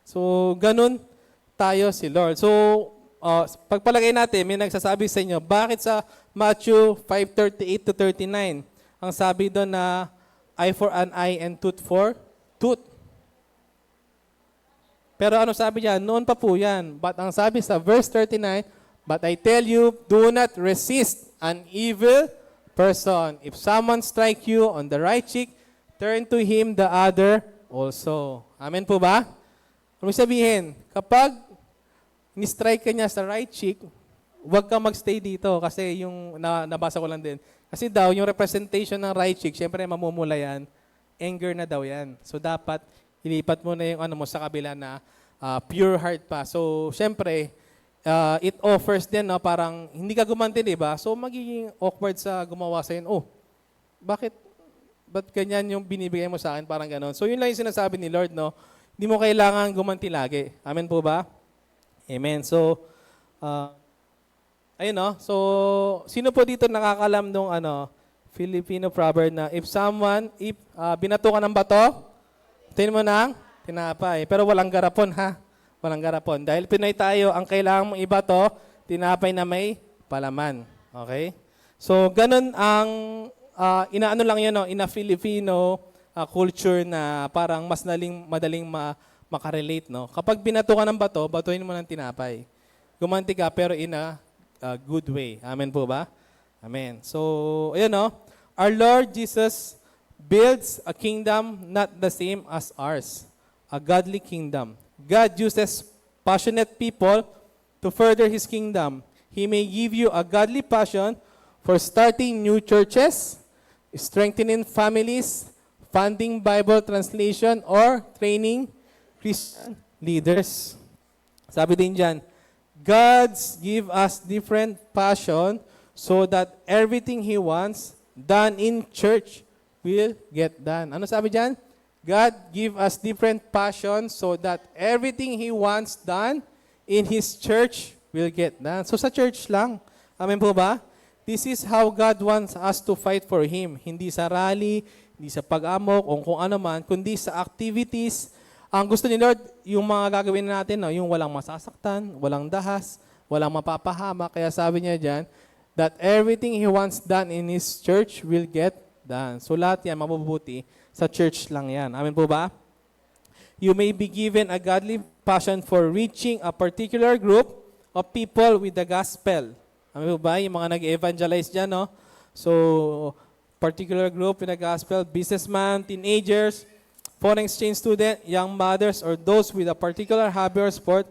So, ganun tayo si Lord. So, pagpalagay natin, may nagsasabi sa inyo, bakit sa Matthew 5:38 to 39, ang sabi doon na eye for an eye and tooth for tooth. Pero ano sabi niya? Noon pa po yan. But ang sabi sa verse 39, but I tell you, do not resist an evil person. If someone strike you on the right cheek, turn to him the other also. Amen po ba? Ano sabihin? Kapag ni-strike ka niya sa right cheek, huwag kang magstay dito kasi yung nabasa ko lang din. Kasi daw, yung representation ng right cheek, syempre mamumula yan, anger na daw yan. So dapat ilipat mo na yung ano mo sa kabila na pure heart pa. So syempre, it offers din, no, parang hindi ka gumanti, di ba? So magiging awkward sa gumawa sa oh, bakit? Ba't ganyan yung binibigay mo sa akin? Parang ganon. So yun lang yung sinasabi ni Lord, no? Hindi mo kailangan gumanti lagi. Amen po ba? Amen. So, ayun, no? So, sino po dito nakakalam nung Filipino proverb na if binato ka ng bato, tingin mo ng tinapay. Pero walang garapon, ha? Walang garapon. Dahil Pinoy tayo, ang kailangan mong ibato, tinapay na may palaman. Okay? So, ganun ang, inaano lang yun, no? In a Filipino culture na parang mas madaling makarelate, no? Kapag binato ka ng bato, batuhin mo ng tinapay. Gumanti ka, pero in a good way. Amen po ba? Amen. So, ayun, no? Our Lord Jesus builds a kingdom not the same as ours, a godly kingdom. God uses passionate people to further His kingdom. He may give you a godly passion for starting new churches, strengthening families, funding Bible translation, or training Christian leaders. Sabi din dyan, God's give us different passion so that everything He wants done in church will get done. Ano sabi dyan? God give us different passions so that everything He wants done in His church will get done. So sa church lang. Amen po ba? This is how God wants us to fight for Him. Hindi sa rally, hindi sa pag-amok, o kung ano man, kundi sa activities. Ang gusto ni Lord, yung mga gagawin natin, no, yung walang masasaktan, walang dahas, walang mapapahama. Kaya sabi niya dyan, that everything He wants done in His church will get done. So lahat yan, mabubuti sa church lang yan. Amen po ba? You may be given a godly passion for reaching a particular group of people with the gospel. Amen po ba? Yung mga nag-evangelize dyan, no? So, particular group with the gospel, businessman, teenagers, foreign exchange student, young mothers, or those with a particular hobby or sport,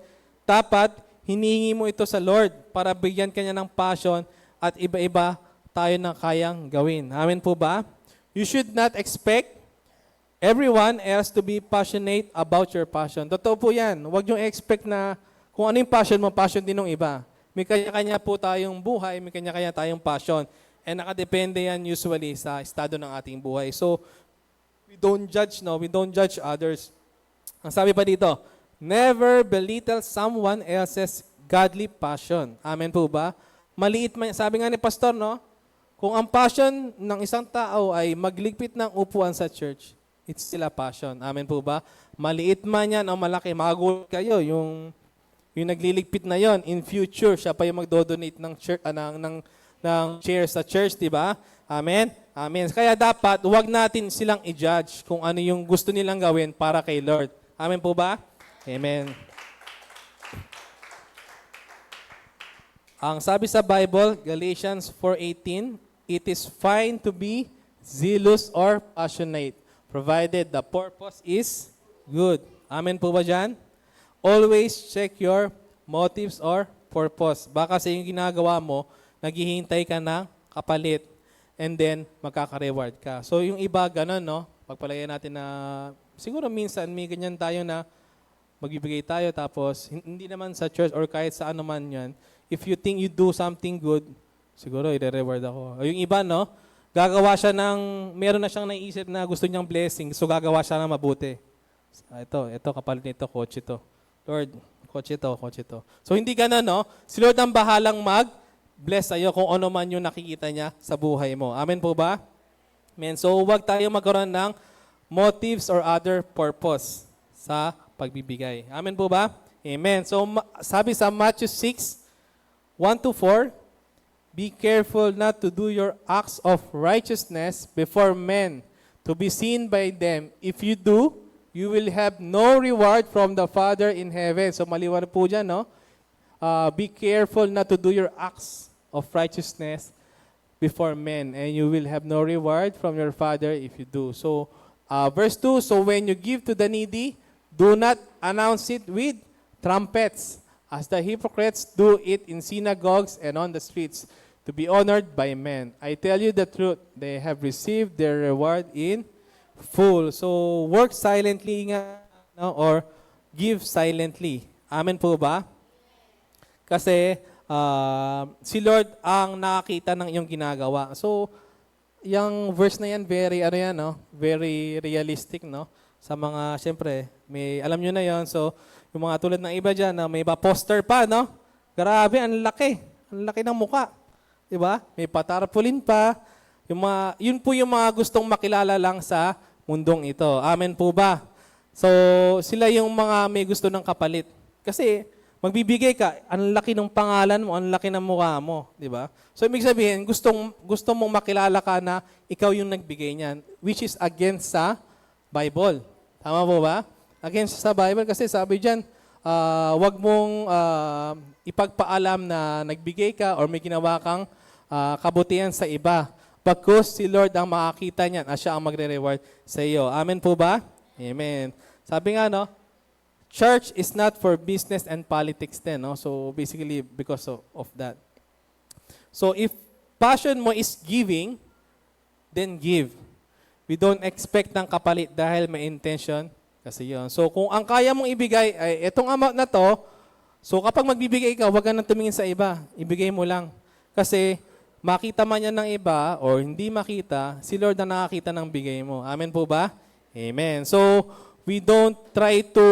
dapat hinihingi mo ito sa Lord para bigyan kanya ng passion at iba-iba tayo na kayang gawin. Amen po ba? You should not expect everyone else to be passionate about your passion. Totoo po yan. Huwag niyong expect na kung ano yung passion mo, passion din ng iba. May kanya-kanya po tayong buhay, may kanya-kanya tayong passion. And nakadepende yan usually sa estado ng ating buhay. So, we don't judge, no? We don't judge others. Ang sabi pa dito, never belittle someone else's godly passion. Amen po ba? Maliit man, sabi nga ni Pastor, no? Kung ang passion ng isang tao ay magligpit ng upuan sa church, it's still a passion. Amen po ba? Maliit man yan o malaki, makagulat kayo. Yung nagliligpit na yon, in future, siya pa yung magdodonate ng church, ng chairs sa church, di ba? Amen? Amen. Kaya dapat, huwag natin silang i-judge kung ano yung gusto nilang gawin para kay Lord. Amen po ba? Amen. Ang sabi sa Bible, Galatians 4:18, it is fine to be zealous or passionate, provided the purpose is good. Amen po ba dyan? Always check your motives or purpose. Baka sa yung ginagawa mo, naghihintay ka ng kapalit and then magkaka-reward ka. So yung iba, ganun, no? Pagpalagay natin na siguro minsan may ganyan tayo na magbibigay tayo tapos hindi naman sa church or kahit sa ano man yan. If you think you do something good, siguro i-reward ako. O yung iba, no? Gagawa siya meron na siyang naisip na gusto niyang blessing, so gagawa siya ng mabuti. Ito kapalit nito, coach ito. Lord, kotse to. So hindi ganun, no? Si Lord ang bahalang mag-bless sa'yo kung ano man yung nakikita niya sa buhay mo. Amen po ba? Amen. So huwag tayo magkaroon ng motives or other purpose sa pagbibigay. Amen po ba? Amen. So sabi sa Matthew 6, 1 to 4, be careful not to do your acts of righteousness before men to be seen by them. If you do, you will have no reward from the Father in heaven. So maliwanag po dyan, no? Be careful not to do your acts of righteousness before men, and you will have no reward from your Father if you do. So, verse 2, so when you give to the needy, do not announce it with trumpets, as the hypocrites do it in synagogues and on the streets, to be honored by men. I tell you the truth, they have received their reward in full. So, work silently nga, no? Or give silently. Amen po ba? Kasi, si Lord ang nakakita ng iyong ginagawa. So, yung verse na yan, very realistic, no? Sa mga, siyempre, alam nyo na yon. So, yung mga tulad ng iba dyan, na may poster pa, no? Grabe, ang laki. Ang laki ng muka. Diba? May patarpulin pa. Yun po yung mga gustong makilala lang sa mundong ito. Amen po ba? So, sila yung mga may gusto ng kapalit. Kasi, magbibigay ka, ang laki ng pangalan mo, ang laki ng mukha mo, di ba? So, ibig sabihin, gusto mong makilala ka na ikaw yung nagbigay niyan, which is against sa Bible. Tama po ba? Against sa Bible, kasi sabi diyan, wag mong ipagpaalam na nagbigay ka or may ginawa kang kabutihan sa iba. Pagkus si Lord ang makakita niyan at siya ang magre-reward sa iyo. Amen po ba? Amen. Sabi nga, no, church is not for business and politics then, no? So basically because of that. So if passion mo is giving, then give. We don't expect ng kapalit dahil may intention kasi yun. So kung ang kaya mong ibigay ay itong amount na to, so kapag magbibigay ka, huwag ka nang tumingin sa iba. Ibigay mo lang. Kasi makita man yan ng iba or hindi makita, si Lord na nakakita ng bigay mo. Amen po ba? Amen. So we don't try to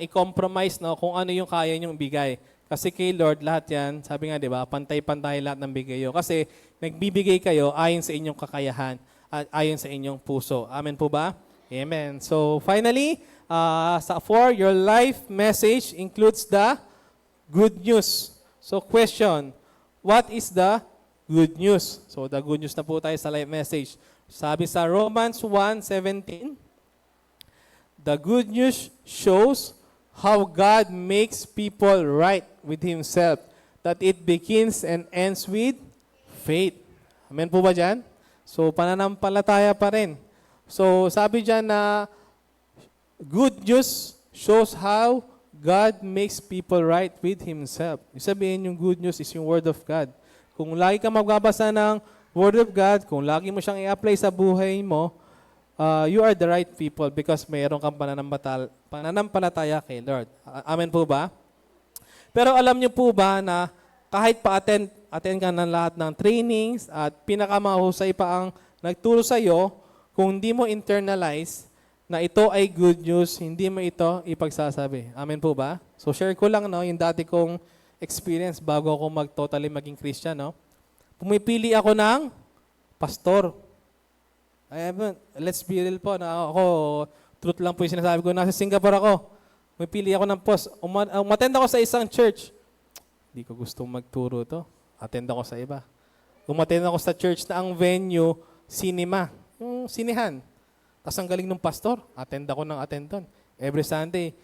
i-compromise, no, kung ano yung kaya nyong bigay. Kasi kay Lord, lahat yan, sabi nga, di ba, pantay-pantay lahat ng bigay. Kasi nagbibigay kayo ayon sa inyong kakayahan at ayon sa inyong puso. Amen po ba? Amen. So finally, sa 4, your life message includes the good news. So question, what is the good news? So the good news na po tayo sa life message. Sabi sa Romans 1:17, the good news shows how God makes people right with Himself, that it begins and ends with faith. Amen po ba dyan? So, pananampalataya pa rin. So, sabi dyan na good news shows how God makes people right with Himself. Ibig sabihin, yung good news is yung Word of God. Kung lagi ka magbabasa ng Word of God, kung lagi mo siyang i-apply sa buhay mo, you are the right people because mayroon kang pananampalataya kay Lord. Amen po ba? Pero alam niyo po ba na kahit pa-attend ka ng lahat ng trainings at pinakamahusay pa ang nagturo sa iyo, kung hindi mo internalize na ito ay good news, hindi mo ito ipagsasabi. Amen po ba? So share ko lang, no, yung dati kong experience bago ako mag-totally maging Christian, no? Pumipili ako ng pastor. Let's be real po na ako, truth lang po yung sinasabi ko. Nasa Singapore ako. May pili ako ng post. Umattend ako sa isang church. Hindi ko gustong magturo to. Attend ako sa iba. Umattend ako sa church na ang venue, cinema. Yung sinihan. Tapos ang galing ng pastor. Attend ako ng attend doon. Every Sunday.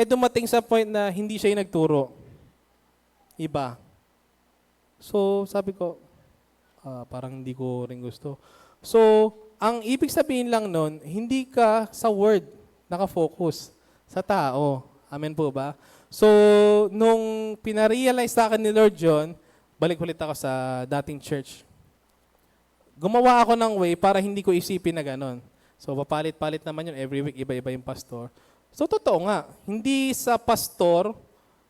Dumating sa point na hindi siya yung nagturo. Iba. So, sabi ko, parang hindi ko rin gusto. So, ang ibig sabihin lang nun, hindi ka sa word nakafocus sa tao. Amen po ba? So, nung pinarealize sa akin ni Lord John, balik ulit ako sa dating church. Gumawa ako ng way para hindi ko isipin na ganon. So, papalit-palit naman yun. Every week, iba-iba yung pastor. So, totoo nga. Hindi sa pastor,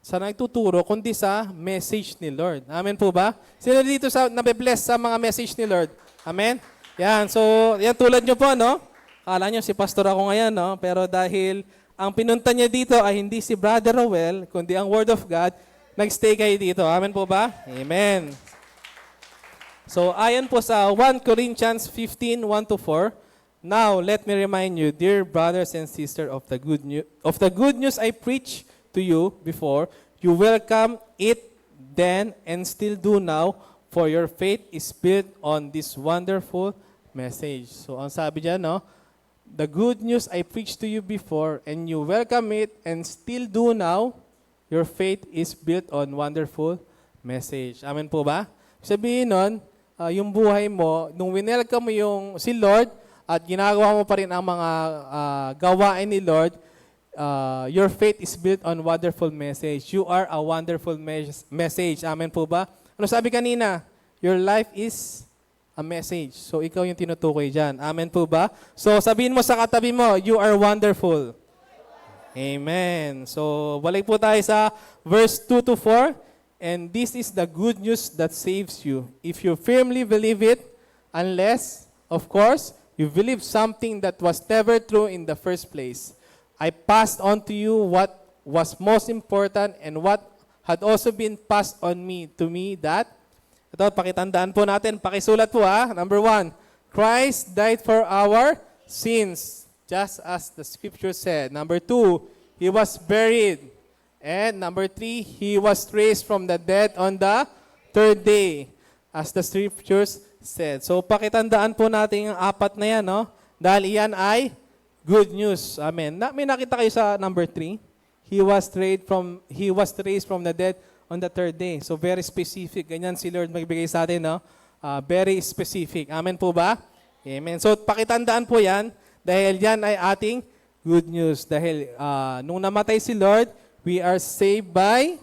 sa nagtuturo, kundi sa message ni Lord. Amen po ba? Sino dito nabe-bless sa mga message ni Lord? Amen? Yan, so, yan tulad nyo po, no? Kala nyo si pastor ako ngayon, no? Pero dahil ang pinunta niya dito ay hindi si Brother Rowell, kundi ang Word of God, nagstay kayo dito. Amen po ba? Amen. So, ayon po sa 1 Corinthians 15, 1-4, now, let me remind you, dear brothers and sisters, of the good news I preached to you before. You welcome it then and still do now, for your faith is built on this wonderful message. So, ang sabi dyan, no? The good news I preached to you before, and you welcome it and still do now, your faith is built on wonderful message. Amen po ba? Sabihin nun, yung buhay mo, nung winelcome mo si Lord at ginagawa mo pa rin ang mga gawain ni Lord, your faith is built on wonderful message. You are a wonderful message. Amen po ba? Ano sabi kanina? Your life is a message. So, ikaw yung tinutukoy dyan. Amen po ba? So, sabihin mo sa katabi mo, you are wonderful. Amen. So, balik po tayo sa verse 2-4. And this is the good news that saves you. If you firmly believe it, unless, of course, you believe something that was never true in the first place. I passed on to you what was most important and what had also been passed on to me that, ito, pakitandaan po natin, pakisulat po Number 1, Christ died for our sins, just as the scripture said. Number 2, He was buried. And number 3, He was raised from the dead on the third day, as the scriptures said. So, pakitandaan po natin ang apat na yan, no? Dahil iyan ay good news. Amen. May nakita kayo sa number 3? He was raised from the dead on the third day. So, very specific. Ganyan si Lord magbigay sa atin, no? Very specific. Amen po ba? Amen. So, pakitandaan po yan, dahil yan ay ating good news. Dahil nung namatay si Lord, we are saved by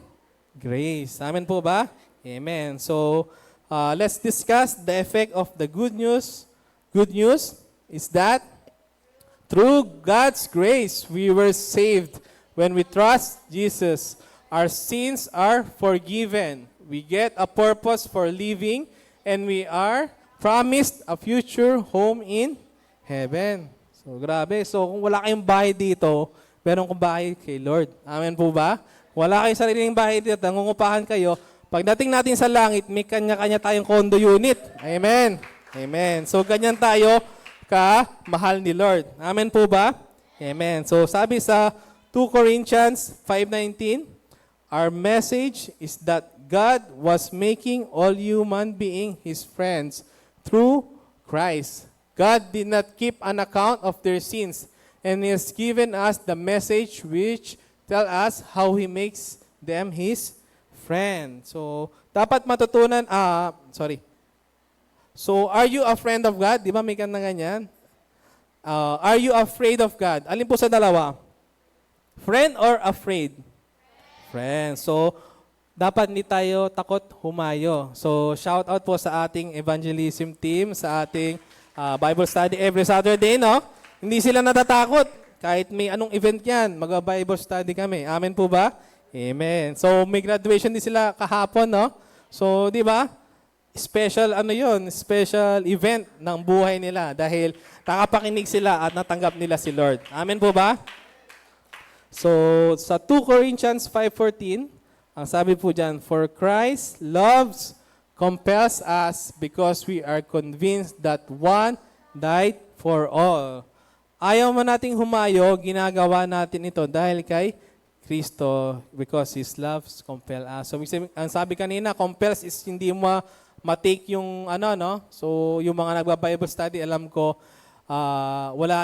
grace. Amen po ba? Amen. So, let's discuss the effect of the good news. Good news is that through God's grace, we were saved. When we trust Jesus, our sins are forgiven. We get a purpose for living, and we are promised a future home in heaven. So, grabe. So, kung wala kayong bahay dito, meron kong bahay kay Lord. Amen po ba? Wala kayong sariling bahay dito, nangungupahan kayo. Pagdating natin sa langit, may kanya-kanya tayong condo unit. Amen. Amen. So, ganyan tayo ka-mahal ni Lord. Amen po ba? Amen. So, sabi sa 2 Corinthians 5:19, our message is that God was making all human beings His friends through Christ. God did not keep an account of their sins, and He has given us the message which tell us how He makes them His friend. So, dapat matutunan, So, are you a friend of God? Di ba may kanta ganyan? Are you afraid of God? Alin po sa dalawa? Friend or afraid? Friend. So, dapat hindi tayo takot humayo. So, shout out po sa ating evangelism team, sa ating Bible study every Saturday, no? Hindi sila natatakot. Kahit may anong event yan, mag-Bible study kami. Amen po ba? Amen. So, may graduation din sila kahapon, no? So, di ba? Special special event ng buhay nila dahil nakapakinig sila at natanggap nila si Lord. Amen po ba? So, sa 2 Corinthians 5:14, ang sabi po dyan, for Christ loves compels us because we are convinced that one died for all. Ayaw man nating humayo, ginagawa natin ito dahil kay Kristo because His love compels us. So, ang sabi kanina, compels is hindi mo ma-take yung So, yung mga nagba-Bible study, alam ko,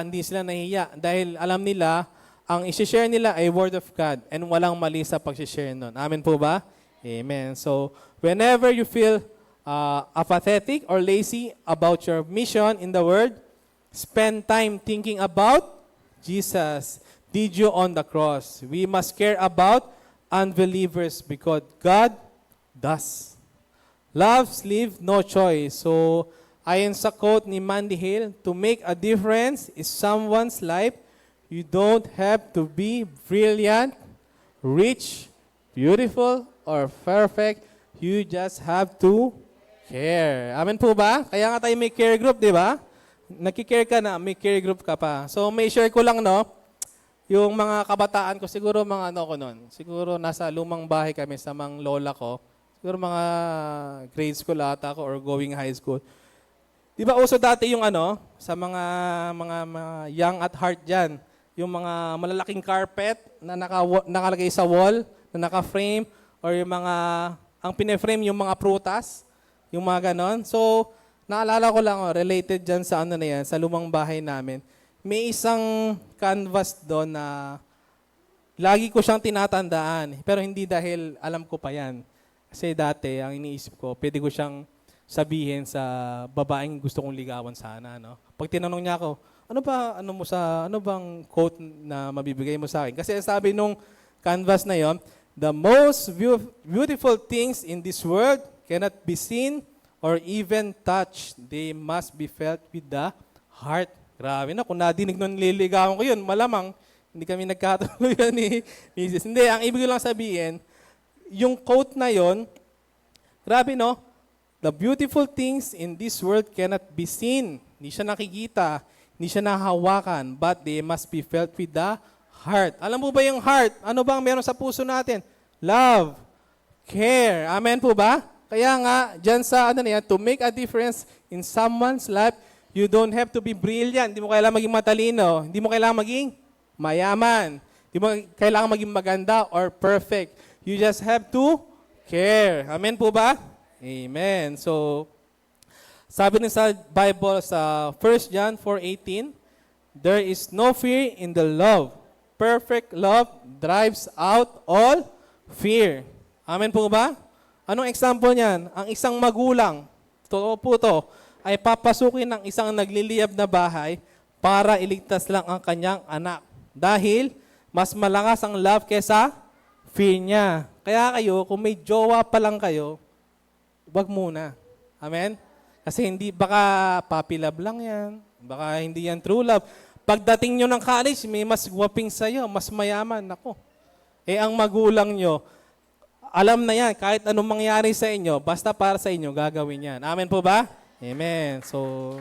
hindi sila nahihiya dahil alam nila, ang isi-share nila ay Word of God and walang mali sa pag-share nun. Amen po ba? Amen. So, whenever you feel apathetic or lazy about your mission in the Word, spend time thinking about Jesus did you on the cross. We must care about unbelievers because God does. Loves leave no choice. So, ayon sa quote ni Mandy Hale, to make a difference in someone's life, you don't have to be brilliant, rich, beautiful, or perfect. You just have to care. Amen po ba? Kaya nga tayo may care group, di ba? Nagki-care ka na, may care group ka pa. So, may share ko lang, no? Yung mga kabataan ko, siguro mga ano ko noon, siguro nasa lumang bahay kami sa mga lola ko. Siguro mga grade school ata ako or going high school. Di ba uso dati yung ano, sa mga young at heart dyan, yung mga malalaking carpet na nakalagay sa wall, na naka-frame, or yung mga, ang pineframe yung mga prutas, yung mga ganon. So, naalala ko lang, related dyan sa ano na yan, sa lumang bahay namin. May isang canvas doon na lagi ko siyang tinatandaan, pero hindi dahil alam ko pa yan. Kasi dati, ang iniisip ko, pwede ko siyang sabihin sa babaeng gusto kong ligawan sana, no? Pag tinanong niya ako, ano bang quote na mabibigay mo sa akin? Kasi sabi nung canvas na yon, the most beautiful things in this world cannot be seen or even touched. They must be felt with the heart. Grabe na, kung nadinig nun nililigawan ko yun, malamang hindi kami nagkatuluyan ni Mrs. Hindi, ang ibig lang sabihin, yung quote na yon, grabe no, the beautiful things in this world cannot be seen. Hindi siya nakikita, hindi siya nahawakan, but they must be felt with the heart. Alam mo ba yung heart? Ano bang meron sa puso natin? Love, care. Amen po ba? Kaya nga, dyan sa ano na yan, to make a difference in someone's life, you don't have to be brilliant. Hindi mo kailangan maging matalino. Hindi mo kailangan maging mayaman. Hindi mo kailangan maging maganda or perfect. You just have to care. Amen po ba? Amen. So, sabi din sa Bible sa 1 John 4:18, there is no fear in the love. Perfect love drives out all fear. Amen po ba? Anong example niyan? Ang isang magulang, totoo po to, ay papasukin ng isang nagliliyab na bahay para iligtas lang ang kanyang anak. Dahil mas malakas ang love kesa fear niya. Kaya kayo, kung may jowa pa lang kayo, wag muna. Amen? Kasi hindi, baka puppy love lang yan. Baka hindi yan true love. Pagdating nyo ng college, may mas gwaping sa'yo, mas mayaman. Ako. Eh, ang magulang nyo, alam na yan, kahit anong mangyari sa inyo, basta para sa inyo, gagawin yan. Amen po ba? Amen. So,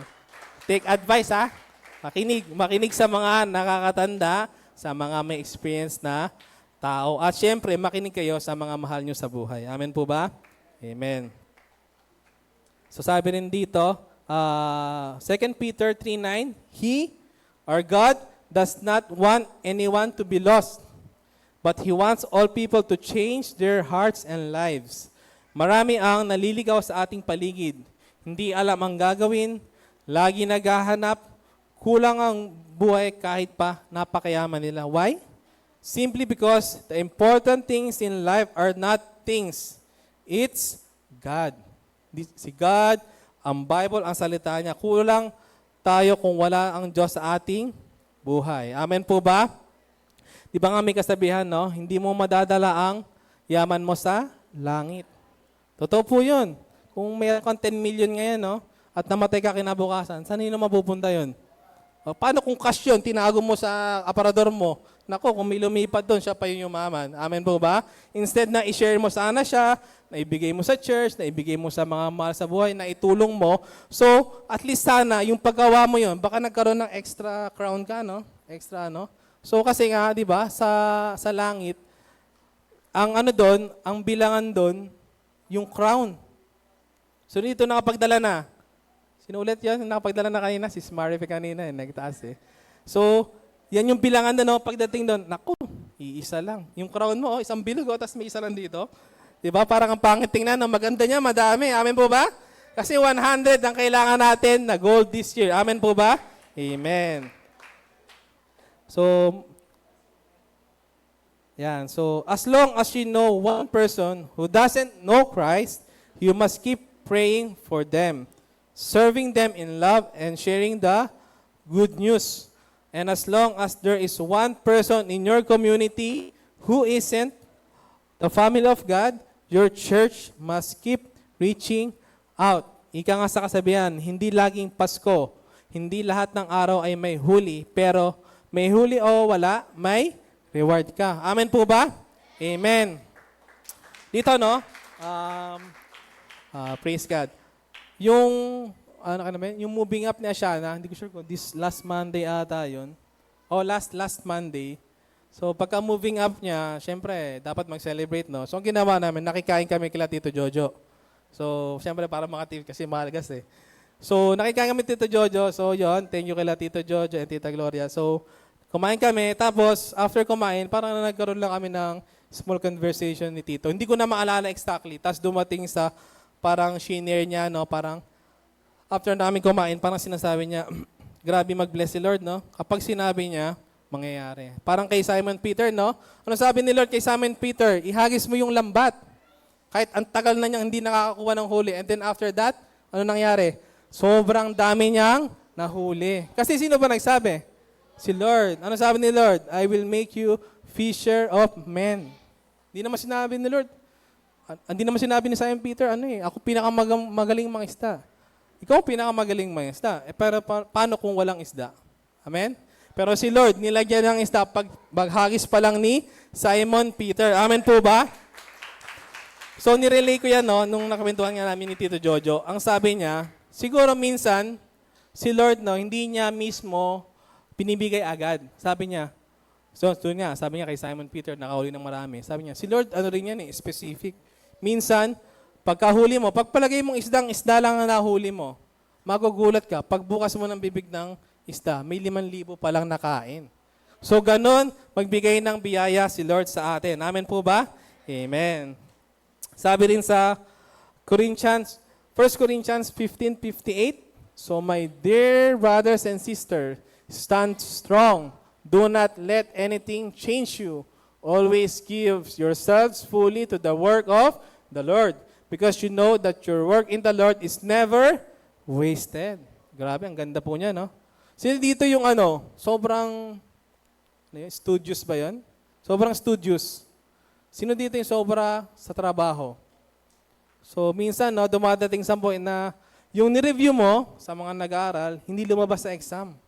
take advice ha. Makinig sa mga nakakatanda, sa mga may experience na tao. At syempre, makinig kayo sa mga mahal nyo sa buhay. Amen po ba? Amen. So sabi rin dito, 2 Peter 3:9, He, our God, does not want anyone to be lost, but He wants all people to change their hearts and lives. Marami ang naliligaw sa ating paligid. Hindi alam ang gagawin, lagi naghahanap, kulang ang buhay kahit pa napakayaman nila. Why? Simply because the important things in life are not things. It's God. Si God, ang Bible, ang salita niya. Kulang tayo kung wala ang Diyos sa ating buhay. Amen po ba? Di ba nga may kasabihan, no? Hindi mo madadala ang yaman mo sa langit. Totoo po yun. Kung may kang 10 million ngayon, no? At namatay ka kinabukasan, saan yun mapupunta yun? O, paano kung cash yun, tinago mo sa aparador mo? Nako, kung may lumipat doon, siya pa yung yumaman. Amen po ba? Instead na i-share mo sana siya, na ibigay mo sa church, na ibigay mo sa mga mahal sa buhay, na itulong mo. So, at least sana, yung paggawa mo yun, baka nagkaroon ng extra crown ka, no? Extra, no? So, kasi nga, di ba, sa langit, ang ano doon, ang bilangan doon, yung crown. So, dito nakapagdala na. Sino ulit yun? Nakapagdala na kanina, si Smarife kanina, nagtaas eh. So, yan yung bilangan na, no? Pagdating doon, naku, iisa lang. Yung crown mo, isang bilog, tapos may isa lang dito. Diba? Parang ang pangit tingnan, ang maganda niya, madami. Amen po ba? Kasi 100 ang kailangan natin na gold this year. Amen po ba? Amen. So, yan. So, as long as you know one person who doesn't know Christ, you must keep praying for them, serving them in love, and sharing the good news. And as long as there is one person in your community who isn't the family of God, your church must keep reaching out. Ika nga sa kasabihan, hindi laging Pasko, hindi lahat ng araw ay may huli, pero may huli o wala, may reward ka. Amen po ba? Amen. Dito, no? Praise God. Yung, yung moving up ni Ashana, hindi ko sure kung this last Monday ata yun. O last Monday, So pagka moving up niya, syempre, dapat mag-celebrate, no? So ang ginawa namin, nakikain kami kila Tito Jojo. So, syempre, para makatip kasi malagas eh. So, nakikain kami Tito Jojo. So, yon, thank you kila Tito Jojo and Tita Gloria. So, kumain kami. Tapos, after kumain, parang nagkaroon lang kami ng small conversation ni Tito. Hindi ko na maalala exactly. Tapos dumating sa parang shinare niya, no? Parang, after namin kumain, parang sinasabi niya, grabe mag-bless si Lord, no? Kapag sinabi niya, mangyayari. Parang kay Simon Peter, no? Ano sabi ni Lord kay Simon Peter? Ihagis mo yung lambat. Kahit ang tagal na niyang hindi nakakakuha ng huli. And then after that, ano nangyari? Sobrang dami niyang nahuli. Kasi sino ba nagsabi? Si Lord. Ano sabi ni Lord? I will make you fisher of men. Hindi naman sinabi ni Lord. Hindi naman sinabi ni Simon Peter, ako pinakamagaling mangisda. Ikaw pinakamagaling mangisda. Pero paano kung walang isda? Amen? Pero si Lord, nilagyan ng isda pag baghagis pa lang ni Simon Peter. Amen po ba? So, nirelay ko yan, no, nung nakakwentuhan nga namin ni Tito Jojo. Ang sabi niya, siguro minsan, si Lord, no, hindi niya mismo binibigay agad. Sabi niya, sabi niya kay Simon Peter, nakahuli ng marami. Sabi niya, si Lord, rin yan specific. Minsan, pagkahuli mo, pagpalagay mong isda lang na nahuli mo, magugulat ka, pagbukas mo ng bibig ng isda, may 5,000 palang nakain. So, ganun, magbigay ng biyaya si Lord sa atin. Amen po ba? Amen. Sabi rin sa 1 Corinthians 15:58, so my dear brothers and sisters, stand strong. Do not let anything change you. Always give yourselves fully to the work of the Lord, because you know that your work in the Lord is never wasted. Grabe, ang ganda po niya, no? Sino dito yung sobrang, studious ba yun? Sobrang studious. Sino dito yung sobra sa trabaho? So, minsan, no, dumadating sa point na yung nireview mo sa mga nag-aaral, hindi lumabas sa exam.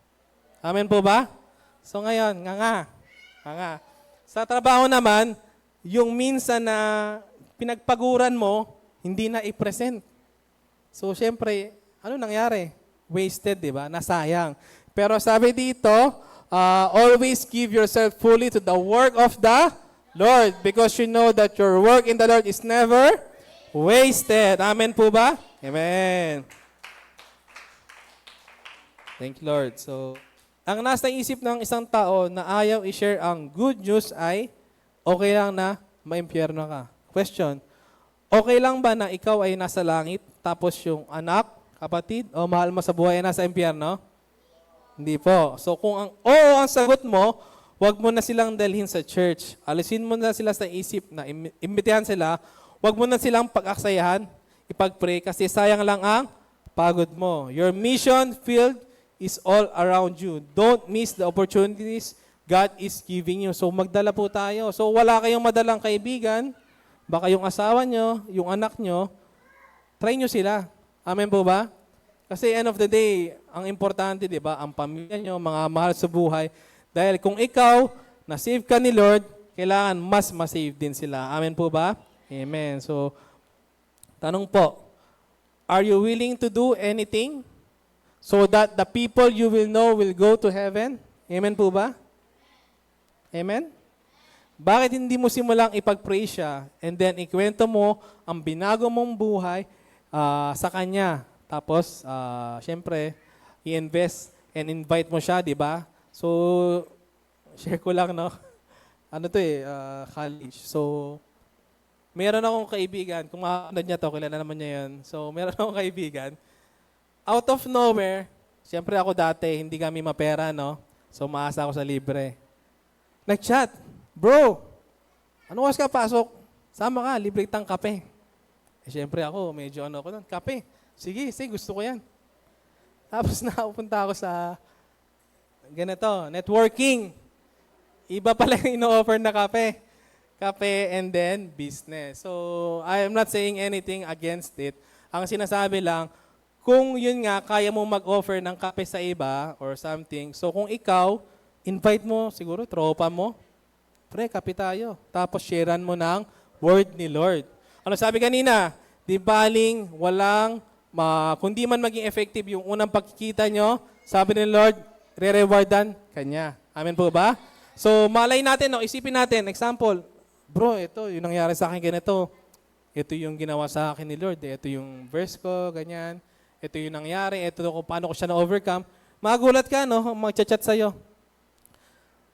Amen po ba? So, ngayon, nga. Sa trabaho naman, yung minsan na pinagpaguran mo, hindi na i-present. So, syempre, ano nangyari? Wasted, di ba? Nasayang. Pero sabi dito, always give yourself fully to the work of the Lord, because you know that your work in the Lord is never wasted. Amen po ba? Amen. Thank you, Lord. So, ang nasa isip ng isang tao na ayaw i-share ang good news ay okay lang na maimpyerno ka. Question, okay lang ba na ikaw ay nasa langit tapos yung anak, kapatid, o mahal mo sa buhay ay nasa impyerno? Hindi po. So, kung ang oo ang sagot mo, huwag mo na silang dalhin sa church. Alisin mo na sila sa isip na imbitahan sila. Huwag mo na silang pag-aksayahan, ipag-pray, kasi sayang lang ang pagod mo. Your mission field is all around you. Don't miss the opportunities God is giving you. So magdala po tayo. So wala kayong madalang kaibigan, baka yung asawa nyo, yung anak nyo, try nyo sila. Amen po ba? Kasi end of the day, ang importante, di ba, ang pamilya nyo, mga mahal sa buhay. Dahil kung ikaw, na-save ka ni Lord, kailangan mas ma-save din sila. Amen po ba? Amen. So, tanong po, are you willing to do anything so that the people you will know will go to heaven? Amen po ba? Amen? Bakit hindi mo simulang ipag-pray siya and then ikwento mo ang binago mong buhay sa Kanya? Tapos, syempre, i-invest and invite mo siya, di ba? So, share ko lang, no? College. So, meron akong kaibigan, kung makakanood niya to, kilala naman niya yun. So, meron akong kaibigan. Out of nowhere, siyempre ako dati, hindi kami mapera, no? So, maasa ako sa libre. Nag-chat, bro, ano oras ka pasok? Sama ka, libre tang kape. Siyempre ako, medyo ako nun, kape. Sige, gusto ko yan. Tapos napunta ako sa ganito, networking. Iba pala yung ino-offer na kape. Kape and then business. So, I am not saying anything against it. Ang sinasabi lang, kung yun nga, kaya mo mag-offer ng kape sa iba or something, so kung ikaw, invite mo, siguro, tropa mo, pre, kape tayo. Tapos sharean mo ng word ni Lord. Ano sabi kanina? Di baling walang, kung di man maging effective yung unang pagkikita nyo, sabi ni Lord, re-rewardan Kanya. Amen po ba? So, malay natin, no, isipin natin, example, bro, ito, yung nangyari sa akin ganito. Ito yung ginawa sa akin ni Lord. Ito yung verse ko, ganyan. Ito yung nangyari. Ito kung paano ko siya na-overcome. Magulat ka, no? Magchat-chat sa'yo.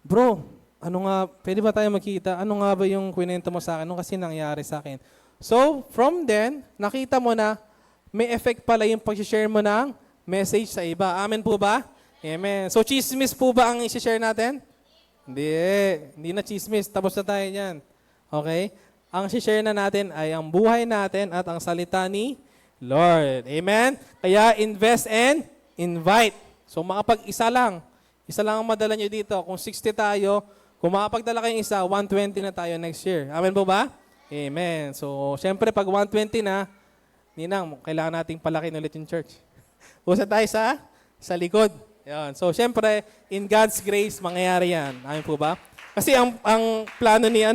Bro, ano nga, pwede ba tayo magkita? Ano nga ba yung kwento mo sa akin? Ano kasi nangyari sa akin? So, from then, nakita mo na may effect pala yung pag-share mo ng message sa iba. Amen po ba? Amen. So, chismis po ba ang i-share natin? Hindi na chismis. Tapos na tayo dyan. Okay? Ang i-share na natin ay ang buhay natin at ang salita ni Lord. Amen? Kaya invest and invite. So, makapag-isa lang. Isa lang ang madala nyo dito. Kung 60 tayo, kung makapagdala kayong isa, 120 na tayo next year. Amen po ba? Amen. So, syempre, pag 120 na, Ninang, kailangan nating palakin ulit yung church. Usa tayo sa likod. Yan. So, syempre, in God's grace, mangyayari yan. Amen po ba? Kasi ang plano ni,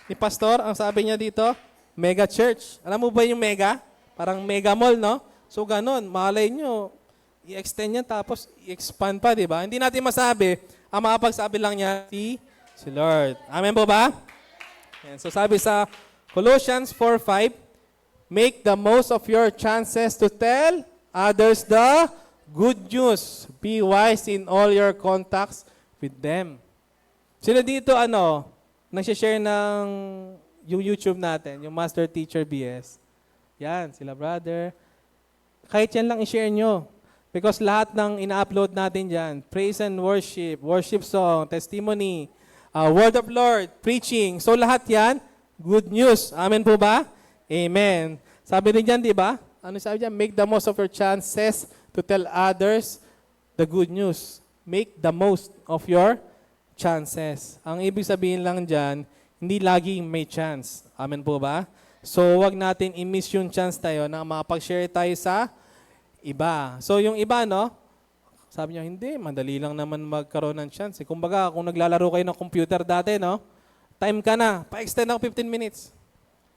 ni Pastor, ang sabi niya dito, mega church. Alam mo ba yung mega? Parang mega mall, no? So, ganun. Malay nyo, i-extend yan tapos i-expand pa, di ba? Hindi natin masabi. Ang makapagsabi lang niya, si Lord. Amen po ba? Yan. So, sabi sa Colossians 4:5, make the most of your chances to tell others the good news. Be wise in all your contacts with them. Sino dito, nag-share ng yung YouTube natin, yung Master Teacher BS? Yan, sila brother. Kahit yan lang i-share nyo. Because lahat ng ina-upload natin dyan, praise and worship, worship song, testimony, word of Lord, preaching. So lahat yan, good news. Amen po ba? Amen. Sabi rin dyan, di ba? Ano sabi dyan? Make the most of your chances to tell others the good news. Make the most of your chances. Ang ibig sabihin lang dyan, hindi laging may chance. Amen po ba? So, wag natin i-miss yung chance tayo na makapag-share tayo sa iba. So, yung iba, sabi niya, hindi, madali lang naman magkaroon ng chance. Kumbaga, kung naglalaro kayo ng computer dati, time ka na, pa-extend ako 15 minutes.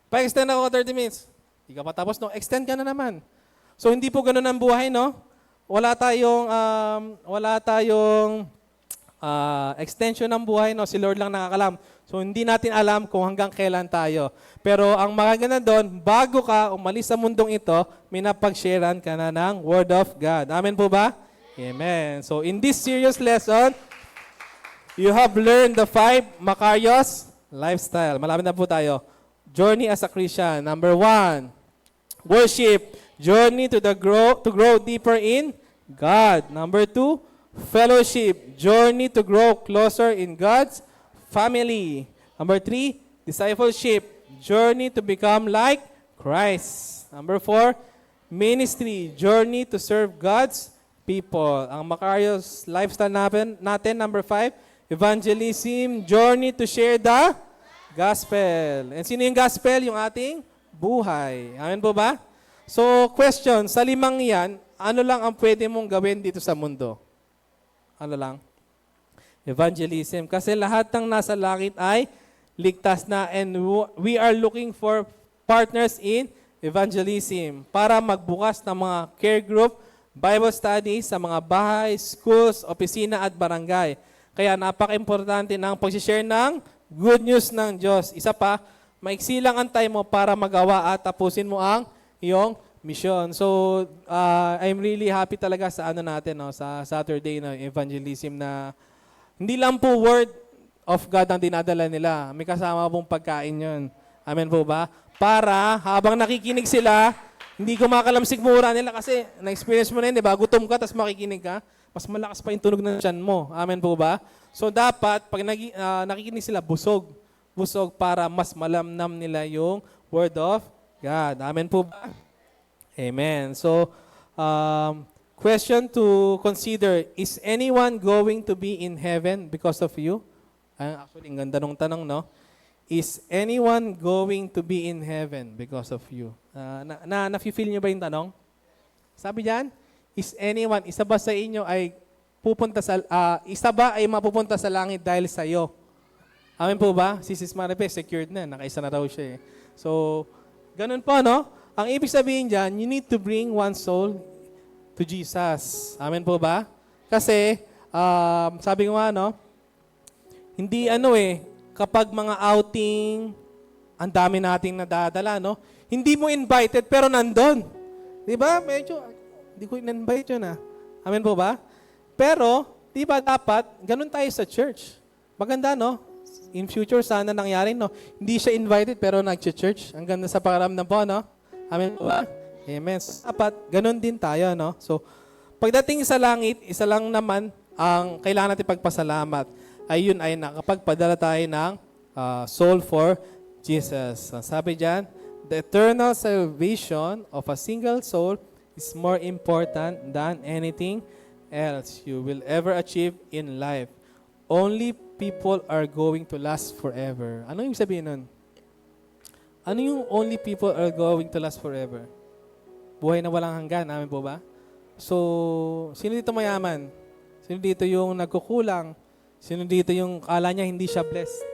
Pa-extend ako 30 minutes. Hindi ka pa tapos, extend ka na naman. So, hindi po ganun ang buhay, Wala tayong extension ng buhay, si Lord lang nakakalam. So, hindi natin alam kung hanggang kailan tayo. Pero ang maganda doon, bago ka umalis sa mundong ito, may napag-sharean ka na ng Word of God. Amen po ba? Amen. So, in this serious lesson, you have learned the 5 Macarius lifestyle. Malapit na po tayo. Journey as a Christian. Number 1, worship. Journey to grow deeper in God. Number 2, fellowship. Journey to grow closer in God's family. Number 3, discipleship. Journey to become like Christ. Number 4, ministry. Journey to serve God's people. Ang Macarius lifestyle natin. Number 5, evangelism. Journey to share the gospel. And sino yung gospel? Yung ating buhay. Amen po ba? So, question, sa 5 yan, ano lang ang pwede mong gawin dito sa mundo? Ano lang? Evangelism. Kasi lahat ng nasa langit ay ligtas na and we are looking for partners in evangelism para magbukas ng mga care group, Bible studies sa mga bahay, schools, opisina at barangay. Kaya napaka-importante ng pag-share ng good news ng Diyos. Isa pa, maiksi lang ang time mo para magawa at tapusin mo ang iyong mission. So, I'm really happy talaga sa natin, sa Saturday na evangelism na hindi lang po word of God ang dinadala nila. May kasama pong pagkain yun. Amen po ba? Para habang nakikinig sila, hindi kumakalamsik mura nila kasi na-experience mo na yun, di ba? Gutom ka, tapos makikinig ka, mas malakas pa yung tunog ng tiyan mo. Amen po ba? So dapat, pag nakikinig sila, busog. Busog para mas malamnam nila yung Word of God. Amen po ba? Amen. So, question to consider, is anyone going to be in heaven because of you? Actually, ang ganda nung tanong, Is anyone going to be in heaven because of you? Na-feel nyo ba yung tanong? Sabi diyan, is anyone, isa ba sa inyo ay isa ba ay mapupunta sa langit dahil sa iyo? Amen po ba? Si Sis Maripe, secured na. Nakaisa na raw siya. So, ganun po, Ang ibig sabihin diyan, you need to bring one soul to Jesus. Amen po ba? Kasi, sabi ko nga, Hindi kapag mga outing, ang dami nating nadadala, no? Hindi mo invited pero nandun. Di ba? Medyo, hindi ko in-invite yun Amen po ba? Pero, di ba dapat, ganun tayo sa church. Maganda, no? In future, sana nangyari, no? Hindi siya invited pero nag-church. Ang ganda sa pakiramdam po, no? Amen po ba? Amen. So, dapat, ganun din tayo, no? So, pagdating sa langit, isa lang naman ang kailangan natin pagpasalamat. Ayun ay nakapagpadala tayo ng soul for Jesus. Sabi diyan, the eternal salvation of a single soul is more important than anything else you will ever achieve in life. Only people are going to last forever. Ano yung sabihin nun? Ano yung only people are going to last forever? Buhay na walang hanggan. Amin po ba? So, sino dito mayaman? Sino dito yung nagkukulang? Sino dito yung kala niya hindi siya blessed?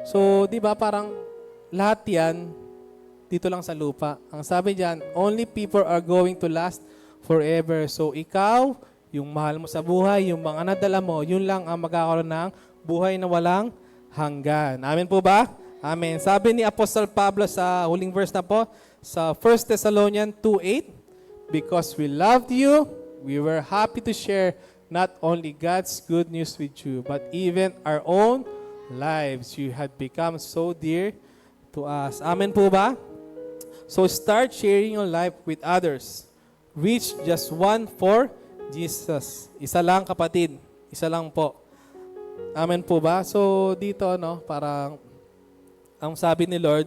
So, di ba parang lahat yan dito lang sa lupa. Ang sabi diyan, only people are going to last forever. So, ikaw, yung mahal mo sa buhay, yung mga nadala mo, yun lang ang magkakaroon ng buhay na walang hanggan. Amen po ba? Amen. Sabi ni Apostle Pablo sa huling verse na po, sa 1 Thessalonians 2:8, because we loved you, we were happy to share not only God's good news with you, but even our own lives. You had become so dear to us. Amen po ba? So start sharing your life with others. Reach just one for Jesus. Isa lang kapatid. Isa lang po. Amen po ba? So dito, parang ang sabi ni Lord,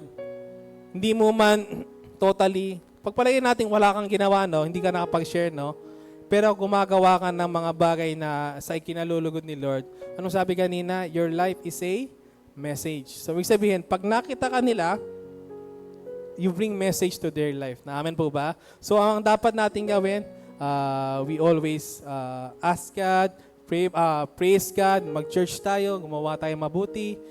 hindi mo man totally, pagpalayin natin wala kang ginawa, hindi ka nakapag-share, pero gumagawa ka ng mga bagay na sa ikinalulugod ni Lord. Anong sabi kanina? Your life is a message. So, ibig sabihin, pag nakita ka nila, you bring message to their life. Amen po ba? So, ang dapat natin gawin, we always ask God, praise God, mag-church tayo, gumawa tayo mabuti.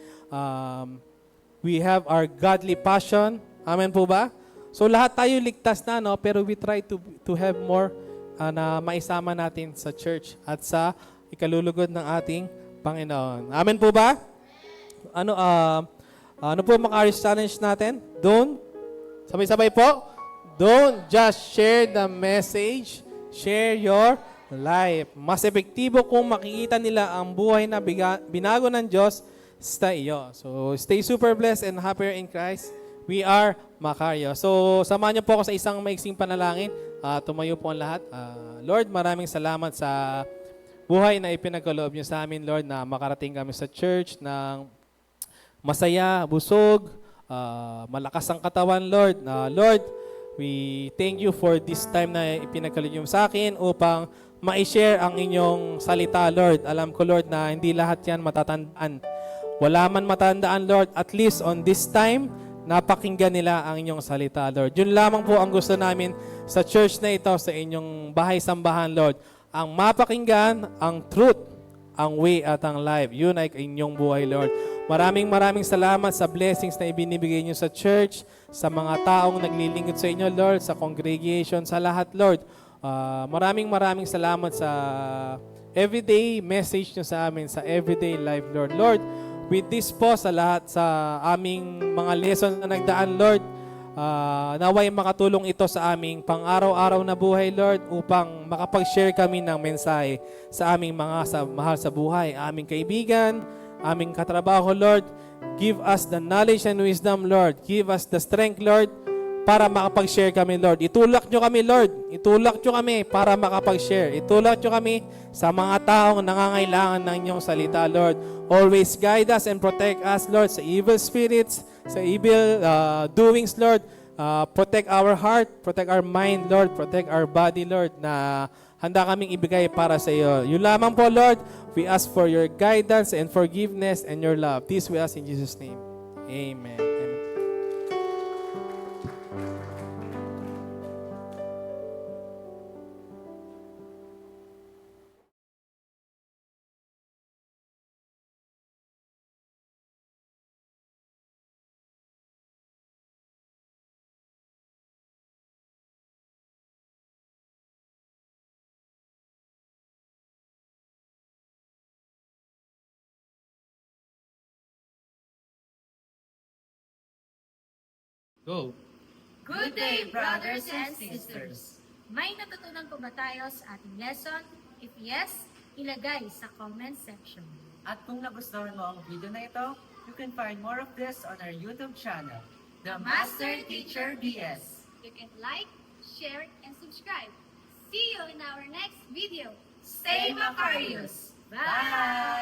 We have our godly passion. Amen po ba? So, lahat tayo ligtas na, pero we try to have more na maisama natin sa church at sa ikalulugod ng ating Panginoon. Amen po ba? Ano po Makaris Challenge natin? Sabay-sabay po, don't just share the message, share your life. Mas epektibo kung makikita nila ang buhay na binago ng Diyos sa iyo. So, stay super blessed and happier in Christ. We are Macario. So, samahan niyo po ako sa isang maiksing panalangin. Tumayo po ang lahat. Lord, maraming salamat sa buhay na ipinagkaloob niyo sa amin, Lord, na makarating kami sa church ng masaya, busog, malakas ang katawan, Lord. Lord, we thank you for this time na ipinagkaloob niyo sa akin upang ma-share ang inyong salita, Lord. Alam ko, Lord, na hindi lahat yan matatandaan. Wala man matandaan, Lord, at least on this time, napakinggan nila ang inyong salita, Lord. Yun lamang po ang gusto namin sa church na ito, sa inyong bahay-sambahan, Lord. Ang mapakinggan, ang truth, ang way at ang life. Yun ay inyong buhay, Lord. Maraming salamat sa blessings na ibinibigay niyo sa church, sa mga taong naglilingkod sa inyo, Lord, sa congregation, sa lahat, Lord. Maraming salamat sa everyday message niyo sa amin, sa everyday life, Lord. Lord, with this po sa lahat sa aming mga lesson na nagdaan, Lord, naway makatulong ito sa aming pang-araw-araw na buhay, Lord, upang makapag-share kami ng mensahe sa aming mga mahal sa buhay, aming kaibigan, aming katrabaho, Lord. Give us the knowledge and wisdom, Lord. Give us the strength, Lord, para makapag-share kami, Lord. Itulak nyo kami, Lord. Itulak nyo kami para makapag-share. Itulak nyo kami sa mga taong nangangailangan ng inyong salita, Lord. Always guide us and protect us, Lord, sa evil spirits, sa evil doings, Lord. Protect our heart, protect our mind, Lord. Protect our body, Lord, na handa kaming ibigay para sa iyo. Yun lamang po, Lord. We ask for your guidance and forgiveness and your love. This we ask in Jesus' name. Amen. Go! Good day, brothers and sisters! May natutunan po ba tayo sa ating lesson? If yes, ilagay sa comment section. At kung nagustuhan mo ang video na ito, you can find more of this on our YouTube channel, The Master Teacher BS. You can like, share, and subscribe. See you in our next video. Stay Macarius! Bye!